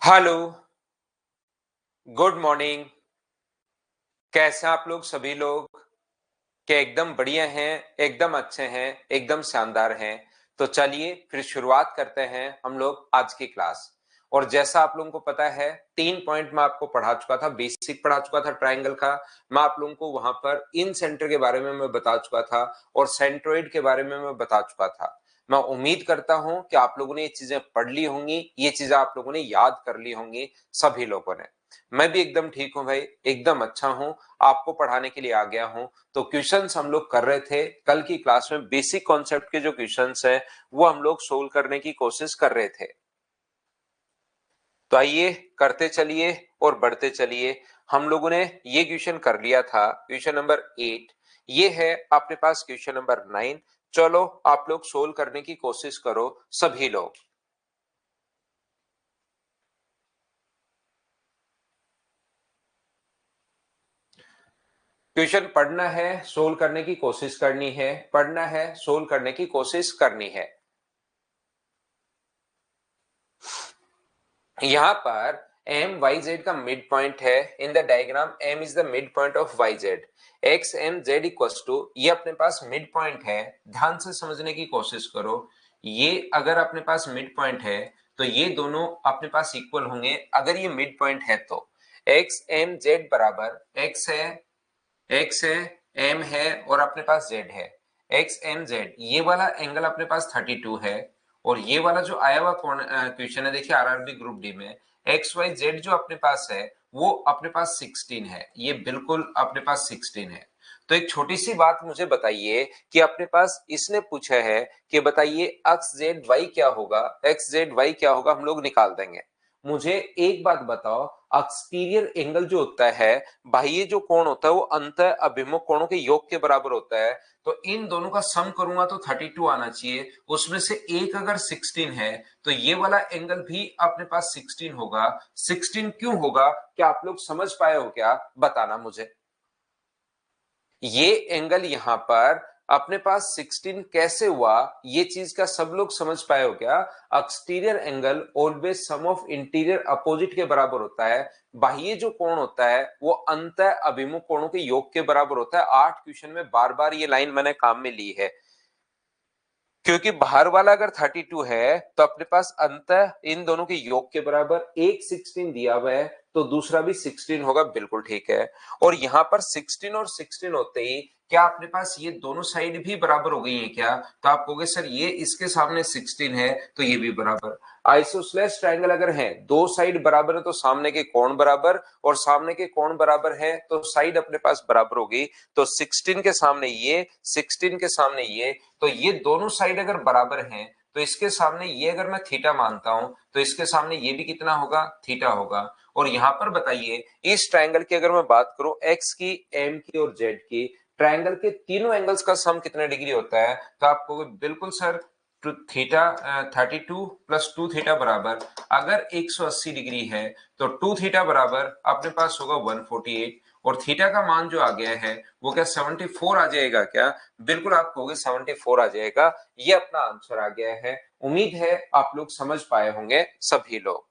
Hello, good morning. कैसे हैं आप लोग सभी लोग? क्या एकदम बढ़िया हैं, एकदम अच्छे हैं, एकदम शानदार हैं। तो चलिए फिर शुरुआत करते हैं हम लोग आज की क्लास। और जैसा आप लोगों को पता है 3 पॉइंट मैं आपको पढ़ा चुका था, बेसिक पढ़ा चुका था ट्राइंगल का। मैं आप लोगों को वहां पर इन सेंटर के बारे में मैं बता चुका था और सेंट्रोइड के बारे में मैं बता चुका था। मैं उम्मीद करता हूं कि आप लोगों ने ये चीजें पढ़ ली होंगी, ये चीजें आप लोगों ने याद कर ली होंगी सभी लोगों ने। मैं भी एकदम ठीक हूं भाई, एकदम अच्छा हूं, आपको पढ़ाने के लिए आ गया हूं। तो क्वेश्चंस हम लोग कर रहे थे कल की क्लास में, बेसिक कॉन्सेप्ट के जो क्वेश्चंस है वो हम लोग सोल्व करने की कोशिश कर रहे थे। तो आइए करते चलिए और बढ़ते चलिए। हम लोगों ने ये क्वेश्चन कर लिया था, क्वेश्चन नंबर 8। ये है आपके पास क्वेश्चन नंबर 9। चलो आप लोग सोल्व करने की कोशिश करो सभी लोग। क्वेश्चन पढ़ना है, सोल्व करने की कोशिश करनी है, पढ़ना है, सोल्व करने की कोशिश करनी है। यहां पर एम वाई जेड का मिड पॉइंट है। In the diagram M is the mid point of Y Z. X M Z equal to, ये अपने पास मिड पॉइंट है। ध्यान से समझने की कोशिश करो। ये अगर अपने पास मिड पॉइंट है तो ये दोनों अपने पास इक्वल होंगे अगर ये मिड पॉइंट है तो। एक्स एम जेड बराबर एक्स है एम है और अपने पास जेड है। एक्स एम जेड, ये वाला एंगल अपने पास 32 है। और ये वाला जो आया हुआ क्वेश्चन है, देखिए आरआरबी ग्रुप डी में, एक्स वाई जेड जो अपने पास है वो अपने पास 16 है। ये बिल्कुल अपने पास 16 है। तो एक छोटी सी बात मुझे बताइए कि अपने पास इसने पूछा है कि बताइए एक्स जेड वाई क्या होगा, एक्स जेड वाई क्या होगा, हम लोग निकाल देंगे। मुझे एक बात बताओ, एक्सटीरियर एंगल जो होता है, बाह्य जो कोण होता है वो अंत अभिमुख कोणों के योग के बराबर होता है। तो इन दोनों का सम करूंगा तो 32 आना चाहिए। उसमें से एक अगर 16 है तो ये वाला एंगल भी अपने पास 16 होगा। 16 क्यों होगा, क्या आप लोग समझ पाए हो क्या, बताना मुझे। ये एंगल यहां पर अपने पास 16 कैसे हुआ, ये चीज का सब लोग समझ पाए हो क्या? Exterior angle always sum of interior opposite के बराबर होता है। बाह्य जो कोण होता है वो अंत अभिमुख कोणों के योग के बराबर होता है। 8 क्वेश्चन में बार बार ये लाइन मैंने काम में ली है। क्योंकि बाहर वाला अगर 32 है तो अपने पास अंतः इन दोनों के योग के बराबर एक 16 दिया हुआ है, तो दूसरा भी 16 होगा, बिल्कुल ठीक है। और यहां पर 16 और 16 होते ही क्या अपने पास ये दोनों साइड भी बराबर हो गई है क्या? तो आप कहोगे सर ये इसके सामने 16 है तो ये भी बराबर। आइसोसेलेस ट्रायंगल अगर है, दो साइड बराबर है तो सामने के कोण बराबर, और सामने के कोण बराबर है तो साइड अपने पास बराबर होगी। तो 16 के सामने ये, 16 के सामने ये, तो ये दोनों साइड अगर बराबर हैं तो इसके सामने ये अगर मैं थीटा मानता हूं तो इसके सामने ये भी कितना होगा, थीटा होगा। और यहां पर बताइए इस ट्रायंगल की अगर मैं बात करूं, एक्स की, एम की और जेड की, ट्रायंगल के तीनों एंगल्स का सम कितने डिग्री होता है? तो आपको बिल्कुल सर, थीटा 32 प्लस 2 थीटा बराबर, अगर 180 डिग्री है तो 2 थीटा बराबर अपने पास होगा 148। और थीटा का मान जो आ गया है वो क्या 74 आ जाएगा क्या? बिल्कुल आप कहोगे 74 आ जाएगा। ये अपना आंसर आ गया है। उम्मीद है आप लोग समझ पाए होंगे सभी लोग।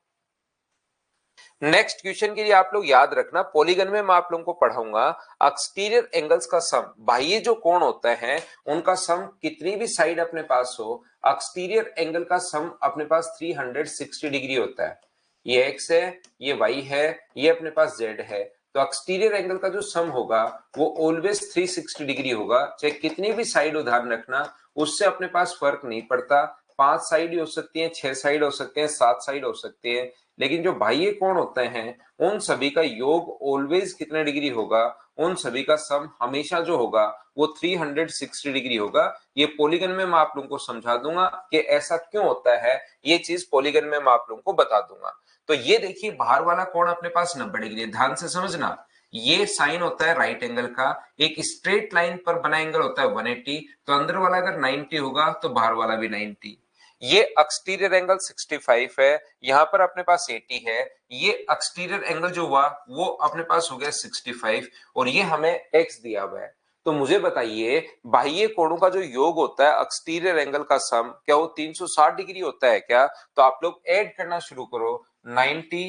नेक्स्ट क्वेश्चन के लिए आप लोग याद रखना, पॉलीगन में मैं आप लोगों को पढ़ाऊंगा एक्सटीरियर एंगल्स का सम, बाह्य जो कोण होते हैं उनका सम, कितनी भी साइड अपने पास हो, एक्सटीरियर एंगल का सम अपने पास 360 डिग्री होता है। ये एक्स है, ये वाई है, ये अपने पास जेड है। तो एक्सटीरियर एंगल का जो सम होगा वो ऑलवेज 360 डिग्री होगा, चाहे कितनी भी साइड उदाहरण रखना, उससे अपने पास फर्क नहीं पड़ता। 5 साइड हो सकती है, 6 साइड हो सकते हैं, 7 साइड हो सकती है, लेकिन जो बाह्य कोण होते हैं उन सभी का योग ऑलवेज कितने डिग्री होगा, उन सभी का सम हमेशा जो होगा वो 360 डिग्री होगा। ये पॉलीगन में मैं आप लोगों को समझा दूंगा कि ऐसा क्यों होता है, ये चीज पॉलीगन में मैं आप लोगों को बता दूंगा। तो ये देखिए बाहर वाला कोण अपने पास 90 डिग्री है, ध्यान से समझना। ये साइन होता है राइट एंगल का, एक स्ट्रेट लाइन पर बना एंगल होता है 180, तो अंदर वाला अगर 90 होगा तो बाहर वाला भी 90। ये एक्सटीरियर एंगल 65 है, यहां पर अपने पास 80 है। ये एक्सटीरियर एंगल जो हुआ वो अपने पास हो गया 65, और ये हमें एक्स दिया हुआ है। तो मुझे बताइए बाह्य कोणों का जो योग होता है एक्सटीरियर एंगल का सम, क्या वो 360 डिग्री होता है क्या? तो आप लोग ऐड करना शुरू करो। 90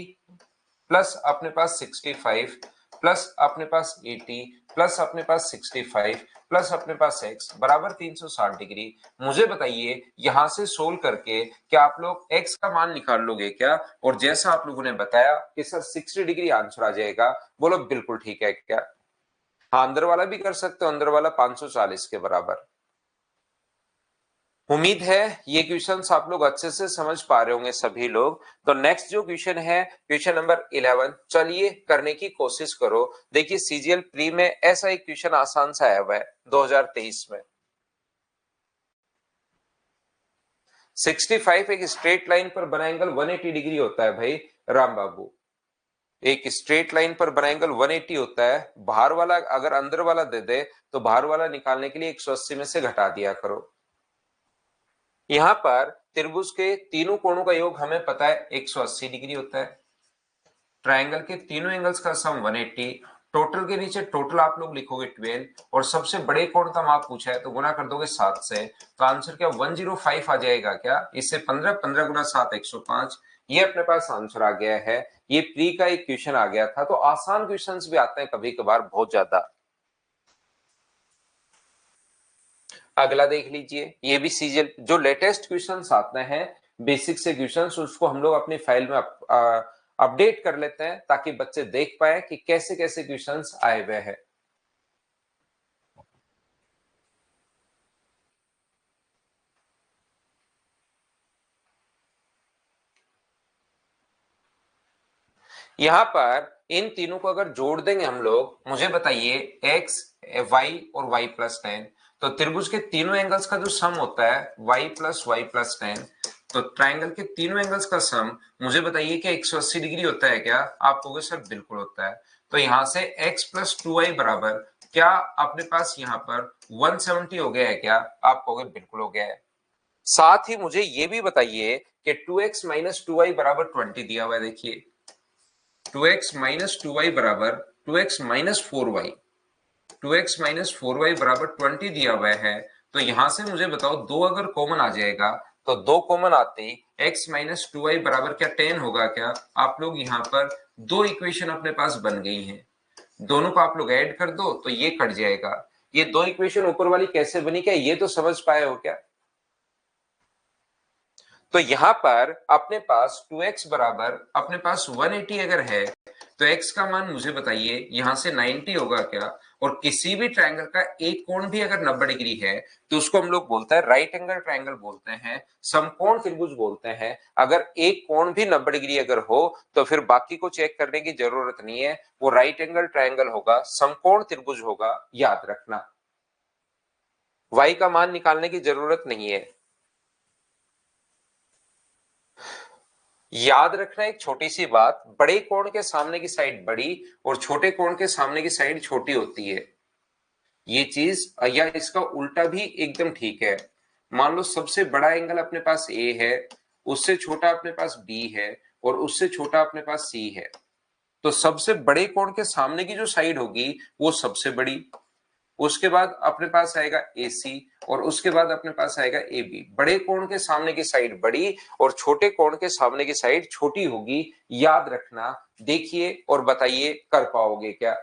प्लस अपने पास 65 प्लस अपने पास 80 प्लस अपने पास 65 प्लस अपने पास x बराबर 360 डिग्री। मुझे बताइए यहां से सोल्व करके क्या आप लोग x का मान निकाल लोगे क्या? और जैसा आप लोगों ने बताया कि सर 60 डिग्री आंसर आ जाएगा, बोलो बिल्कुल ठीक है क्या? हाँ, अंदर वाला भी कर सकते हो, अंदर वाला 540 के बराबर। उम्मीद है ये क्वेश्चंस आप लोग अच्छे से समझ पा रहे होंगे सभी लोग। तो नेक्स्ट जो क्वेश्चन है क्वेश्चन नंबर 11, चलिए करने की कोशिश करो। देखिए सीजीएल प्री में ऐसा एक क्वेश्चन आसान सा आया हुआ है 2023 में। 65 एक स्ट्रेट लाइन पर बना एंगल 180 डिग्री होता है भाई राम बाबू। एक स्ट्रेट लाइन पर बना एंगल 180 होता है। बाहर वाला अगर अंदर वाला दे दे तो बाहर वाला निकालने के लिए 180 में से घटा दिया करो। यहां पर त्रिभुज के तीनों कोणों का योग हमें पता है 180 डिग्री होता है। ट्रायंगल के तीनों एंगल्स का सम 180। टोटल के नीचे टोटल आप लोग लिखोगे 12 और सबसे बड़े कोण का माप पूछा है तो गुना कर दोगे 7 से। तो आंसर क्या 105 आ जाएगा क्या? इससे 15 15 गुना 7 105। ये अपने पास आंसर आ गया है। ये प्री का एक क्वेश्चन आ गया था। तो आसान क्वेश्चंस भी आते हैं कभी कभार बहुत ज्यादा। अगला देख लीजिए, ये भी सीजीएल जो लेटेस्ट क्वेश्चंस आते हैं बेसिक से क्वेश्चंस, उसको हम लोग अपनी फाइल में अपडेट कर लेते हैं ताकि बच्चे देख पाए कि कैसे कैसे क्वेश्चंस आए हुए हैं। यहां पर इन तीनों को अगर जोड़ देंगे हम लोग, मुझे बताइए x y और y प्लस 10, तो त्रिभुज के तीनों एंगल्स का जो सम होता है y प्लस 10, तो ट्राइंगल के तीनों एंगल्स का सम मुझे बताइए कि 180 डिग्री होता है क्या? आप कहोगे सर बिल्कुल होता है। तो यहां से x प्लस 2y बराबर क्या अपने पास यहां पर 170 हो गया है क्या? आप कहोगे बिल्कुल हो गया है। साथ ही मुझे ये भी बताइए कि 2x माइनस 2y बराबर 20 दिया हुआ है। देखिए 2x माइनस 2y बराबर 2x minus 4y, 2x minus 4y बराबर 20 दिया हुआ है। तो यहां से मुझे बताओ दो अगर कॉमन आ जाएगा तो दो कॉमन आते ही x माइनस 2y बराबर क्या 10 होगा क्या? आप लोग यहाँ पर दो इक्वेशन अपने पास बन गई हैं, दोनों को आप लोग ऐड कर दो तो ये कट जाएगा। ये दो इक्वेशन ऊपर वाली कैसे बनी क्या ये तो समझ पाए हो क्या? तो यहां पर अपने पास 2x बराबर अपने पास 180 अगर है तो x का मान मुझे बताइए यहां से 90 होगा क्या? और किसी भी ट्रायंगल का एक कोण भी अगर 90 डिग्री है तो उसको हम लोग बोलते हैं राइट एंगल ट्रायंगल बोलते हैं, समकोण त्रिभुज बोलते हैं। अगर एक कोण भी 90 डिग्री अगर हो तो फिर बाकी को चेक करने की जरूरत नहीं है, वो राइट एंगल ट्रायंगल होगा, समकोण त्रिभुज होगा, याद रखना। y का मान निकालने की जरूरत नहीं है। याद रखना एक छोटी सी बात, बड़े कोण के सामने की साइड बड़ी और छोटे कोण के सामने की साइड छोटी होती है। ये चीज या इसका उल्टा भी एकदम ठीक है। मान लो सबसे बड़ा एंगल अपने पास ए है, उससे छोटा अपने पास बी है और उससे छोटा अपने पास सी है, तो सबसे बड़े कोण के सामने की जो साइड होगी वो सबसे बड़ी, उसके बाद अपने पास आएगा AC और उसके बाद अपने पास आएगा AB। बड़े कोण के सामने की साइड बड़ी और छोटे कोण के सामने की साइड छोटी होगी, याद रखना। देखिए और बताइए कर पाओगे क्या?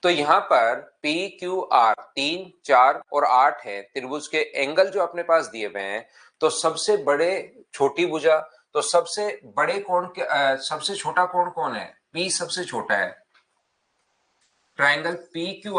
तो यहां पर P Q R 3 4 और 8 है त्रिभुज के एंगल जो अपने पास दिए हुए हैं। तो सबसे बड़े छोटी भुजा, तो सबसे बड़े कोण के सबसे छोटा कोण कौन है? P सबसे छोटा है। ट्राइंगल पी क्यू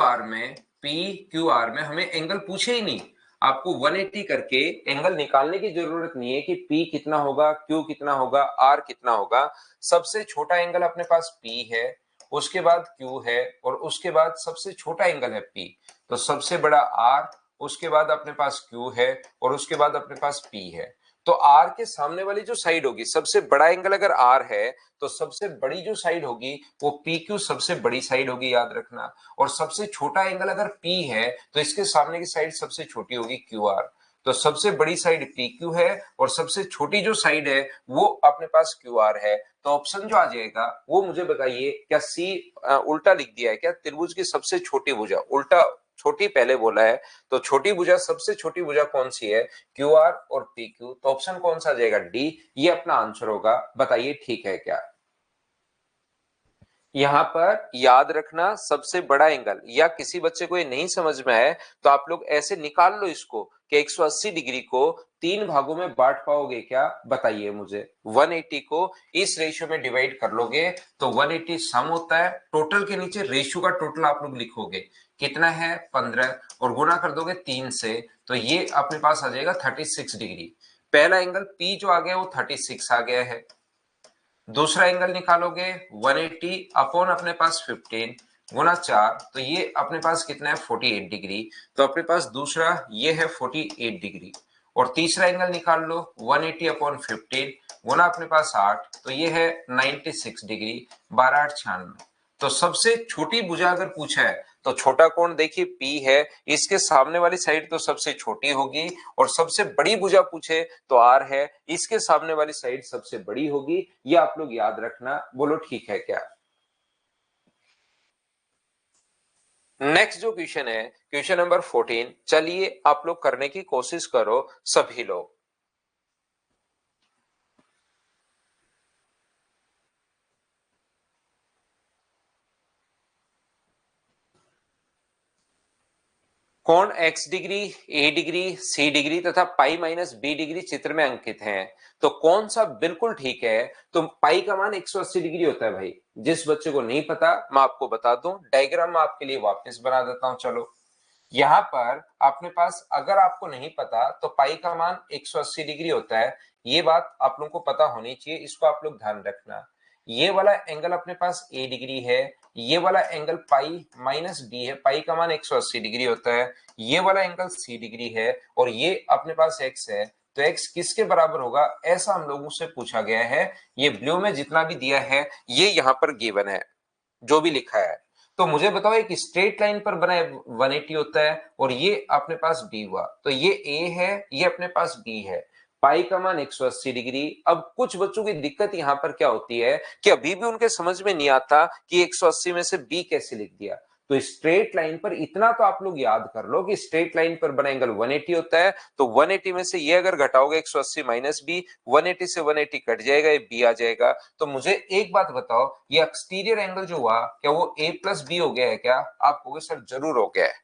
आर में हमें एंगल पूछे ही नहीं, आपको 180 करके एंगल निकालने की जरूरत नहीं है कि P कितना होगा, Q कितना होगा, R कितना होगा। सबसे छोटा एंगल अपने पास P है, उसके बाद Q है और उसके बाद सबसे छोटा एंगल है P। तो सबसे बड़ा R, उसके बाद अपने पास Q है और उसके बाद अपने पास P है। तो R के सामने वाली जो साइड होगी, सबसे बड़ा एंगल अगर R है तो सबसे बड़ी जो साइड होगी वो PQ सबसे बड़ी साइड होगी, याद रखना। और सबसे छोटा एंगल अगर P है तो इसके सामने की साइड सबसे छोटी होगी QR। तो सबसे बड़ी साइड पी क्यू है और सबसे छोटी जो साइड है वो अपने पास क्यू आर है। तो ऑप्शन जो आ जाएगा वो मुझे बताइए, क्या सी उल्टा लिख दिया है क्या? त्रिभुज की सबसे छोटी भुजा, उल्टा छोटी पहले बोला है, तो छोटी भुजा, सबसे छोटी भुजा कौन सी है? क्यू आर और पी क्यू। तो ऑप्शन कौन सा आ जाएगा? डी, ये अपना आंसर होगा। बताइए ठीक है क्या? यहाँ पर याद रखना, सबसे बड़ा एंगल, या किसी बच्चे को ये नहीं समझ में आए तो आप लोग ऐसे निकाल लो इसको कि 180 डिग्री को 3 भागों में बांट पाओगे क्या? बताइए मुझे। 180 को इस रेशियो में डिवाइड कर लोगे तो 180 सम होता है, टोटल के नीचे रेशियो का टोटल आप लोग लिखोगे, कितना है 15, और गुना कर दोगे 3 से, तो ये अपने पास आ जाएगा 36 डिग्री। पहला एंगल P जो आ गया वो 36 आ गया है। दूसरा एंगल निकालोगे 180 अपॉन अपने पास 15 गुना 4, तो ये अपने पास कितना है 48 डिग्री। तो अपने पास दूसरा ये है 48 डिग्री। और तीसरा एंगल निकाल लो 180 अपॉन 15 गुना अपने पास 8, तो ये है 96 डिग्री। 12 8 96। तो सबसे छोटी भुजा अगर पूछा है तो छोटा कोण देखिए P है, इसके सामने वाली साइड तो सबसे छोटी होगी, और सबसे बड़ी भुजा पूछे तो R है, इसके सामने वाली साइड सबसे बड़ी होगी। ये आप लोग याद रखना। बोलो ठीक है क्या? नेक्स्ट जो क्वेश्चन है, क्वेश्चन नंबर 14, चलिए आप लोग करने की कोशिश करो सभी लोग। कोण x degree, a degree, c degree तथा पाई माइनस b डिग्री चित्र में अंकित हैं, तो कौन सा बिल्कुल ठीक है? तो पाई का मान 180 डिग्री होता है भाई। जिस बच्चे को नहीं पता मैं आपको बता दूं, डायग्राम में आपके लिए वापस बना देता हूं। चलो, यहाँ पर अपने पास अगर आपको नहीं पता तो पाई का मान 180 डिग्री होता है, ये बात आप लोगों को पता होनी चाहिए, इसको आप लोग ध्यान रखना। ये वाला एंगल अपने पास ए डिग्री है, ये वाला एंगल पाई माइनस डी है, पाई का मान 180 डिग्री होता है। ये वाला एंगल सी डिग्री है और ये अपने पास एक्स है। तो एक्स किसके बराबर होगा, ऐसा हम लोगों से पूछा गया है। ये ब्लू में जितना भी दिया है ये यहाँ पर गिवन है, जो भी लिखा है। तो मुझे बताओ, एक स्ट्रेट लाइन पर बना 180 होता है और ये अपने पास बी हुआ, तो ये ए है, ये अपने पास बी है। पाई का मान 180 डिग्री। अब कुछ बच्चों की दिक्कत यहाँ पर क्या होती है कि अभी भी उनके समझ में नहीं आता कि 180 में से बी कैसे लिख दिया। तो स्ट्रेट लाइन पर इतना तो आप लोग याद कर लो कि स्ट्रेट लाइन पर बना एंगल 180 होता है, तो 180 में से ये अगर घटाओगे 180 माइनस बी, 180 से 180 कट जाएगा, ये बी आ जाएगा। तो मुझे एक बात बताओ, ये एक्सटीरियर एंगल जो हुआ क्या वो ए प्लस बी हो गया है क्या? आप कहोगे सर जरूर हो गया है।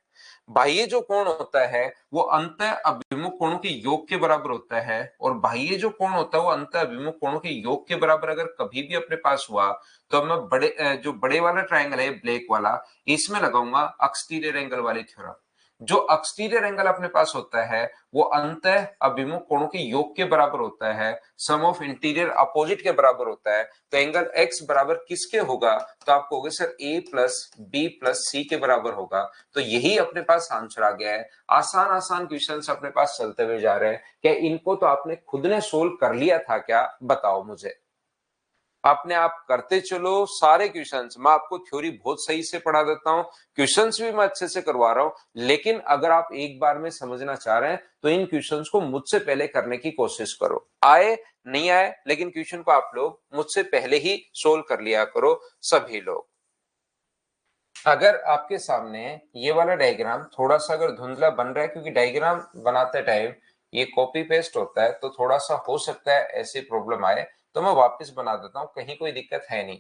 बाह्य जो कोण होता है वो अंत अभिमुख कोणों के योग के बराबर होता है, और बाह्य जो कोण होता है वो अंत अभिमुख कोणों के योग के बराबर अगर कभी भी अपने पास हुआ तो मैं जो बड़े वाला ट्रायंगल है ब्लैक वाला, इसमें लगाऊंगा एक्सटीरियर एंगल वाली थ्योरम। जो एक्सटीरियर एंगल अपने पास होता है वो अंत अभिमुख कोणों के योग के बराबर होता है, सम ऑफ इंटीरियर अपोजिट के बराबर होता है। तो एंगल x बराबर किसके होगा? तो आप कहोगे sir a plus B plus C के बराबर होगा। तो यही अपने पास आंसर आ गया है। आसान आसान क्वेश्चंस अपने पास चलते हुए जा रहे हैं, क्या इनको तो आपने खुद ने सोल्व कर लिया था क्या? बताओ मुझे। अपने आप करते चलो सारे क्वेश्चंस। मैं आपको थ्योरी बहुत सही से पढ़ा देता हूं, क्वेश्चंस भी मैं अच्छे से करवा रहा हूं, लेकिन अगर आप एक बार में समझना चाह रहे हैं तो इन क्वेश्चंस को मुझसे पहले करने की कोशिश करो। आए नहीं आए, लेकिन क्वेश्चन को आप लोग मुझसे पहले ही सोल्व कर लिया करो सभी लोग। अगर आपके सामने ये वाला डायग्राम थोड़ा सा अगर धुंधला बन रहा है, क्योंकि डायग्राम बनाते टाइम ये कॉपी पेस्ट होता है तो थोड़ा सा हो सकता है ऐसी प्रॉब्लम आए, तो मैं वापस बना देता हूं, कहीं कोई दिक्कत है नहीं।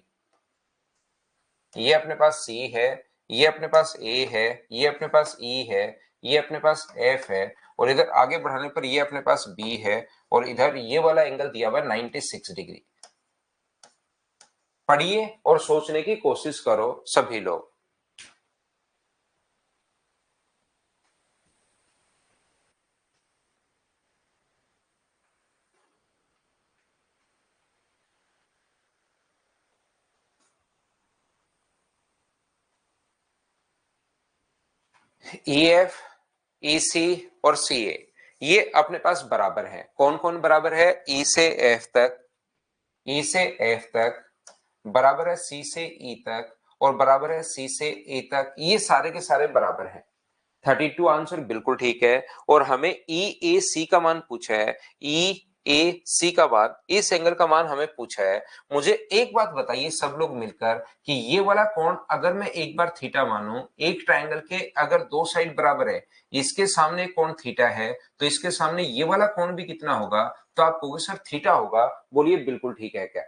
ये अपने पास C है, ये अपने पास A है, ये अपने पास E है, ये अपने पास F है, और इधर आगे बढ़ाने पर ये अपने पास B है, और इधर ये वाला एंगल दिया हुआ है 96 डिग्री। पढ़िए और सोचने की कोशिश करो सभी लोग। EF, EC और CA ये अपने पास बराबर है। कौन कौन बराबर है? E से F तक, E से F तक, बराबर है C से E तक, और बराबर है C से A तक। ये सारे के सारे बराबर हैं। 32 आंसर बिल्कुल ठीक है। और हमें ई ए सी का मान पूछा है, ई ए सी का मान, इस एंगल का मान हमें पूछा है। मुझे एक बात बताइए सब लोग मिलकर कि ये वाला कोण अगर मैं एक बार थीटा मानूं, एक ट्रायंगल के अगर दो साइड बराबर है, इसके सामने कोण थीटा है, तो इसके सामने ये वाला कोण भी कितना होगा? तो आप कहोगे सर थीटा होगा। बोलिए बिल्कुल ठीक है क्या?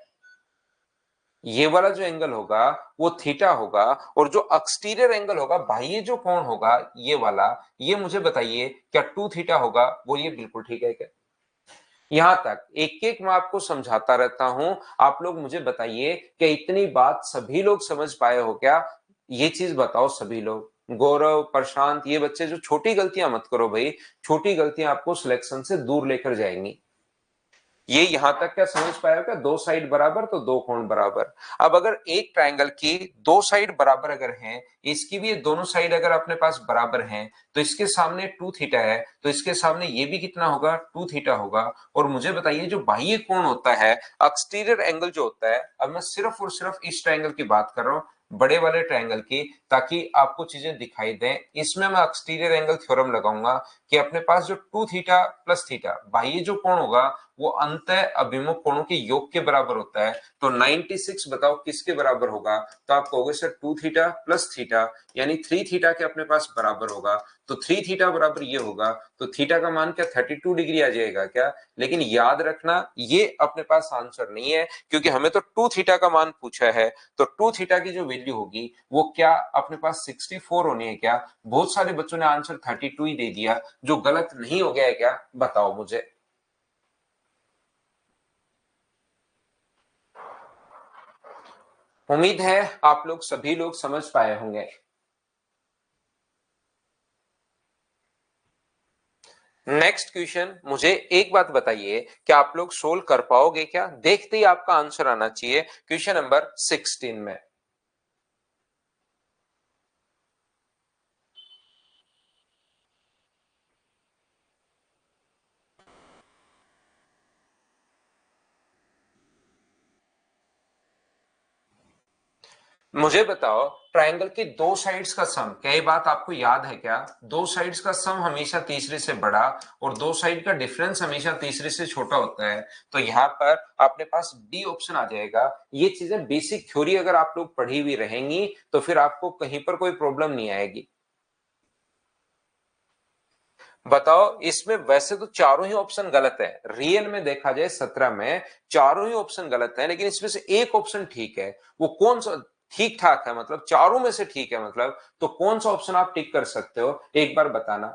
ये वाला जो एंगल होगा वो थीटा होगा, और जो एक्सटीरियर एंगल होगा, बाह्य जो कोण होगा ये वाला, ये मुझे बताइए क्या टू थीटा होगा? बोलिए बिल्कुल ठीक है क्या? यहां तक एक एक मैं आपको समझाता रहता हूं, आप लोग मुझे बताइए कि इतनी बात सभी लोग समझ पाए हो क्या? ये चीज बताओ सभी लोग। गौरव, प्रशांत, ये बच्चे जो छोटी गलतियां मत करो भाई, छोटी गलतियां आपको सिलेक्शन से दूर लेकर जाएंगी। ये यहां तक क्या समझ पाया क्या? दो साइड बराबर तो दो कोण बराबर। अब अगर एक ट्रायंगल की दो साइड बराबर अगर हैं, इसकी भी ये दोनों साइड अगर अपने पास बराबर हैं, तो इसके सामने टू थीटा है, तो इसके सामने ये भी कितना होगा? टू थीटा होगा। और मुझे बताइए जो बाह्य कोण होता है, एक्सटीरियर एंगल जो होता है, अब मैं सिर्फ और सिर्फ इस ट्रायंगल की बात कर रहा हूं, बड़े वाले ट्रायंगल की, ताकि आपको चीजें दिखाई दें। इसमें मैं एक्सटीरियर एंगल थ्योरम लगाऊंगा कि अपने पास जो टू थीटा प्लस थीटा बाह्य जो कोण होगा वो अंतः अभिमुख कोणों के योग के बराबर होता है। तो 96 बताओ किसके बराबर होगा? तो आप कहोगे sir two theta plus theta, यानी थ्री थीटा के अपने पास बराबर होगा। तो थ्री थीटा बराबर ये होगा, तो थीटा का मान क्या 32 डिग्री आ जाएगा क्या? लेकिन याद रखना ये अपने पास आंसर नहीं है, क्योंकि हमें तो टू थीटा का मान पूछा है। तो टू थीटा की जो वैल्यू होगी वो क्या अपने पास 64 होनी है क्या? बहुत सारे बच्चों ने आंसर 32 ही दे दिया, जो गलत नहीं हो गया है क्या? बताओ मुझे। उम्मीद है आप लोग सभी लोग समझ पाए होंगे। नेक्स्ट क्वेश्चन, मुझे एक बात बताइए कि आप लोग सोल्व कर पाओगे क्या? देखते ही आपका आंसर आना चाहिए। क्वेश्चन नंबर 16 में मुझे बताओ, ट्रायंगल की दो साइड्स का सम, क्या ये बात आपको याद है क्या? दो साइड्स का सम हमेशा तीसरे से बड़ा, और दो साइड का डिफरेंस हमेशा तीसरे से छोटा होता है। तो यहाँ पर अपने पास डी ऑप्शन आ जाएगा। ये चीजें बेसिक थ्योरी अगर आप लोग पढ़ी हुई रहेंगी तो फिर आपको कहीं पर कोई प्रॉब्लम नहीं आएगी। बताओ, इसमें वैसे तो चारों ही ऑप्शन गलत है, रियल में देखा जाए 17 में चारों ही ऑप्शन गलत है, लेकिन इसमें से एक ऑप्शन ठीक है। वो कौन सा ठीक ठाक है, मतलब चारों में से ठीक है मतलब, तो कौन सा ऑप्शन आप टिक कर सकते हो एक बार बताना।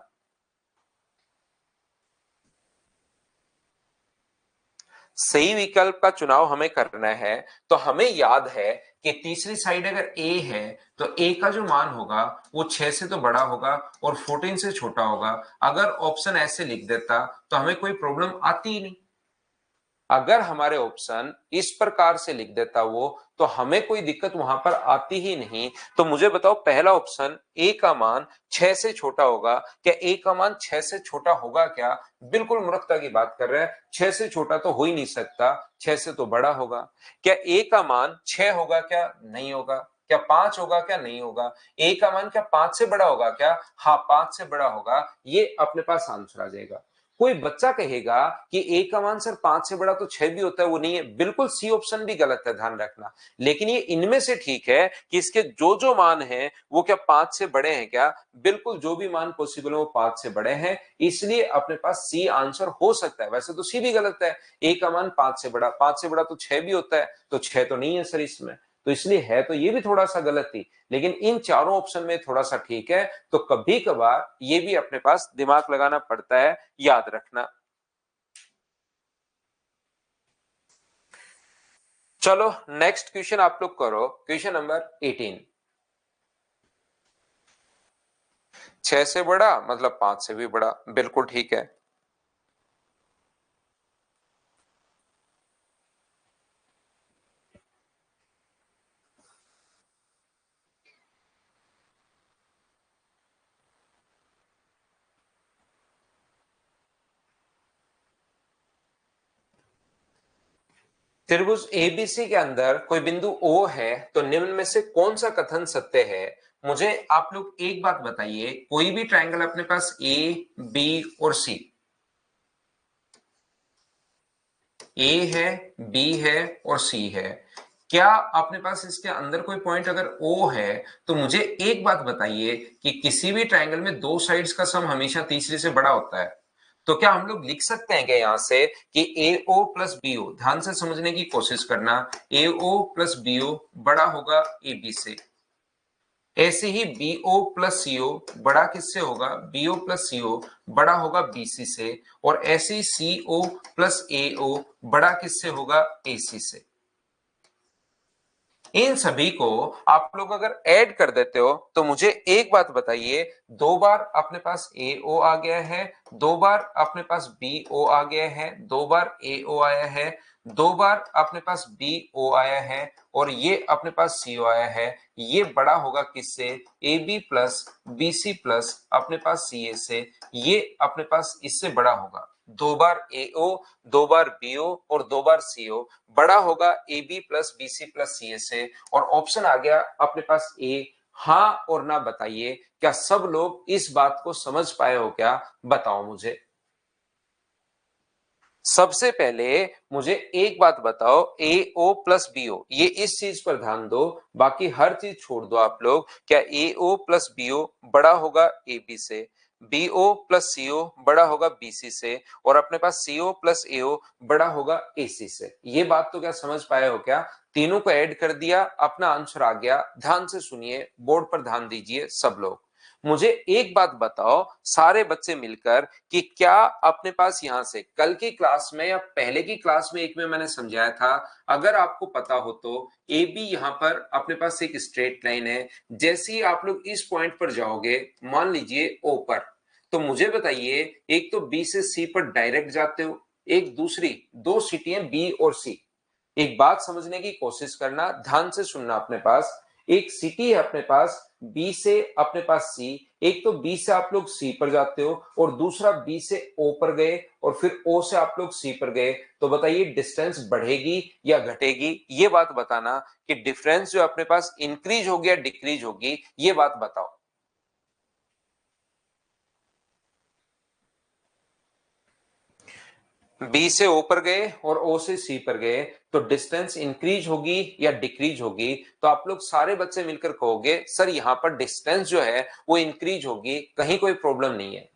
सही विकल्प का चुनाव हमें करना है। तो हमें याद है कि तीसरी साइड अगर ए है, तो ए का जो मान होगा वो 6 से तो बड़ा होगा और 14 से छोटा होगा। अगर ऑप्शन ऐसे लिख देता तो हमें कोई प्रॉब्लम आती ही नहीं। अगर हमारे ऑप्शन इस प्रकार से लिख देता वो, तो हमें कोई दिक्कत वहां पर आती ही नहीं। तो मुझे बताओ, पहला ऑप्शन ए का मान 6 से छोटा होगा क्या? ए का मान 6 से छोटा होगा क्या? बिल्कुल मूर्खता की बात कर रहे हैं, 6 से छोटा तो हो ही नहीं सकता, 6 से तो बड़ा होगा। क्या ए का मान 6 होगा क्या? नहीं होगा। क्या 5 होगा क्या? नहीं होगा। ए का मान क्या 5 से बड़ा होगा क्या? हाँ 5 से बड़ा होगा। ये अपने पास आंसर आ जाएगा। कोई बच्चा कहेगा कि ए का मान सर 5 से बड़ा तो 6 भी होता है, वो नहीं है, बिल्कुल सी ऑप्शन भी गलत है, ध्यान रखना। लेकिन ये इनमें से ठीक है कि इसके जो जो मान हैं वो क्या 5 से बड़े हैं क्या? बिल्कुल, जो भी मान पॉसिबल है वो 5 से बड़े हैं, इसलिए अपने पास सी आंसर हो सकता है। वैसे तो सी भी गलत है, ए का मान 5 से बड़ा, 5 से बड़ा तो 6 भी होता है, तो 6 तो नहीं है सर इसमें। तो इसलिए है तो ये भी थोड़ा सा गलत थी, लेकिन इन चारों ऑप्शन में थोड़ा सा ठीक है। तो कभी कभार ये भी अपने पास दिमाग लगाना पड़ता है, याद रखना। चलो नेक्स्ट क्वेश्चन आप लोग करो, क्वेश्चन नंबर 18। 6 से बड़ा मतलब 5 से भी बड़ा, बिल्कुल ठीक है। त्रिभुज एबीसी के अंदर कोई बिंदु ओ है, तो निम्न में से कौन सा कथन सत्य है? मुझे आप लोग एक बात बताइए, कोई भी ट्रायंगल अपने पास ए, बी और सी, ए है, बी है और सी है, क्या अपने पास इसके अंदर कोई पॉइंट अगर ओ है तो मुझे एक बात बताइए कि किसी भी ट्रायंगल में दो साइड्स का सम हमेशा तीसरे से बड़ा होता है। तो क्या हम लोग लिख सकते हैं क्या यहां से कि ए ओ प्लस बी ओ, ध्यान से समझने की कोशिश करना, ए ओ प्लस बी ओ बड़ा होगा ए बी से। ऐसे ही BO प्लस CO बड़ा किससे होगा, BO प्लस CO बड़ा होगा BC से। और ऐसे ही CO प्लस AO बड़ा किससे होगा, AC से। इन सभी को आप लोग अगर ऐड कर देते हो तो मुझे एक बात बताइए, दो बार अपने पास AO आ गया है, दो बार अपने पास BO आ गया है, दो बार AO आया है, दो बार अपने पास BO आया है और ये अपने पास CO आया है। ये बड़ा होगा किससे, AB प्लस BC प्लस अपने पास CA से। ये अपने पास इससे बड़ा होगा। दो बार AO, दो बार BO और दो बार CO बड़ा होगा AB plus BC plus CA से। और ऑप्शन आ गया अपने पास ए। हाँ और ना बताइए, क्या सब लोग इस बात को समझ पाए हो क्या, बताओ मुझे। सबसे पहले मुझे एक बात बताओ, ए ओ प्लस बी ओ, ये इस चीज पर ध्यान दो, बाकी हर चीज छोड़ दो आप लोग। क्या ए ओ प्लस बी ओ बड़ा होगा ए बी से, बी ओ प्लस सी ओ बड़ा होगा बी सी से, और अपने पास सी ओ प्लस ए ओ बड़ा होगा ए सी से। ये बात तो क्या समझ पाए हो क्या, तीनों को ऐड कर दिया, अपना आंसर आ गया। ध्यान से सुनिए, बोर्ड पर ध्यान दीजिए सब लोग। मुझे एक बात बताओ सारे बच्चे मिलकर कि क्या अपने पास यहां से कल की क्लास में या पहले की क्लास में एक में मैंने समझाया था, अगर आपको पता हो तो ए बी यहां पर अपने पास एक स्ट्रेट लाइन है। जैसे ही आप लोग इस पॉइंट पर जाओगे, मान लीजिए ओ पर, तो मुझे बताइए, एक तो बी से सी पर डायरेक्ट जाते हो, एक दूसरी दो सिटियां बी और सी। एक बात समझने की कोशिश करना, ध्यान से सुनना। अपने पास एक सिटी है, अपने पास बी से अपने पास सी, एक तो बी से आप लोग सी पर जाते हो और दूसरा बी से ओ पर गए और फिर ओ से आप लोग सी पर गए। तो बताइए डिस्टेंस बढ़ेगी या घटेगी, ये बात बताना कि डिफरेंस जो अपने पास इंक्रीज होगी या डिक्रीज होगी, ये बात बताओ। बी से ओ पर गए और ओ से सी पर गए तो डिस्टेंस इंक्रीज होगी या डिक्रीज होगी। तो आप लोग सारे बच्चे मिलकर कहोगे सर यहां पर डिस्टेंस जो है वो इंक्रीज होगी, कहीं कोई प्रॉब्लम नहीं है।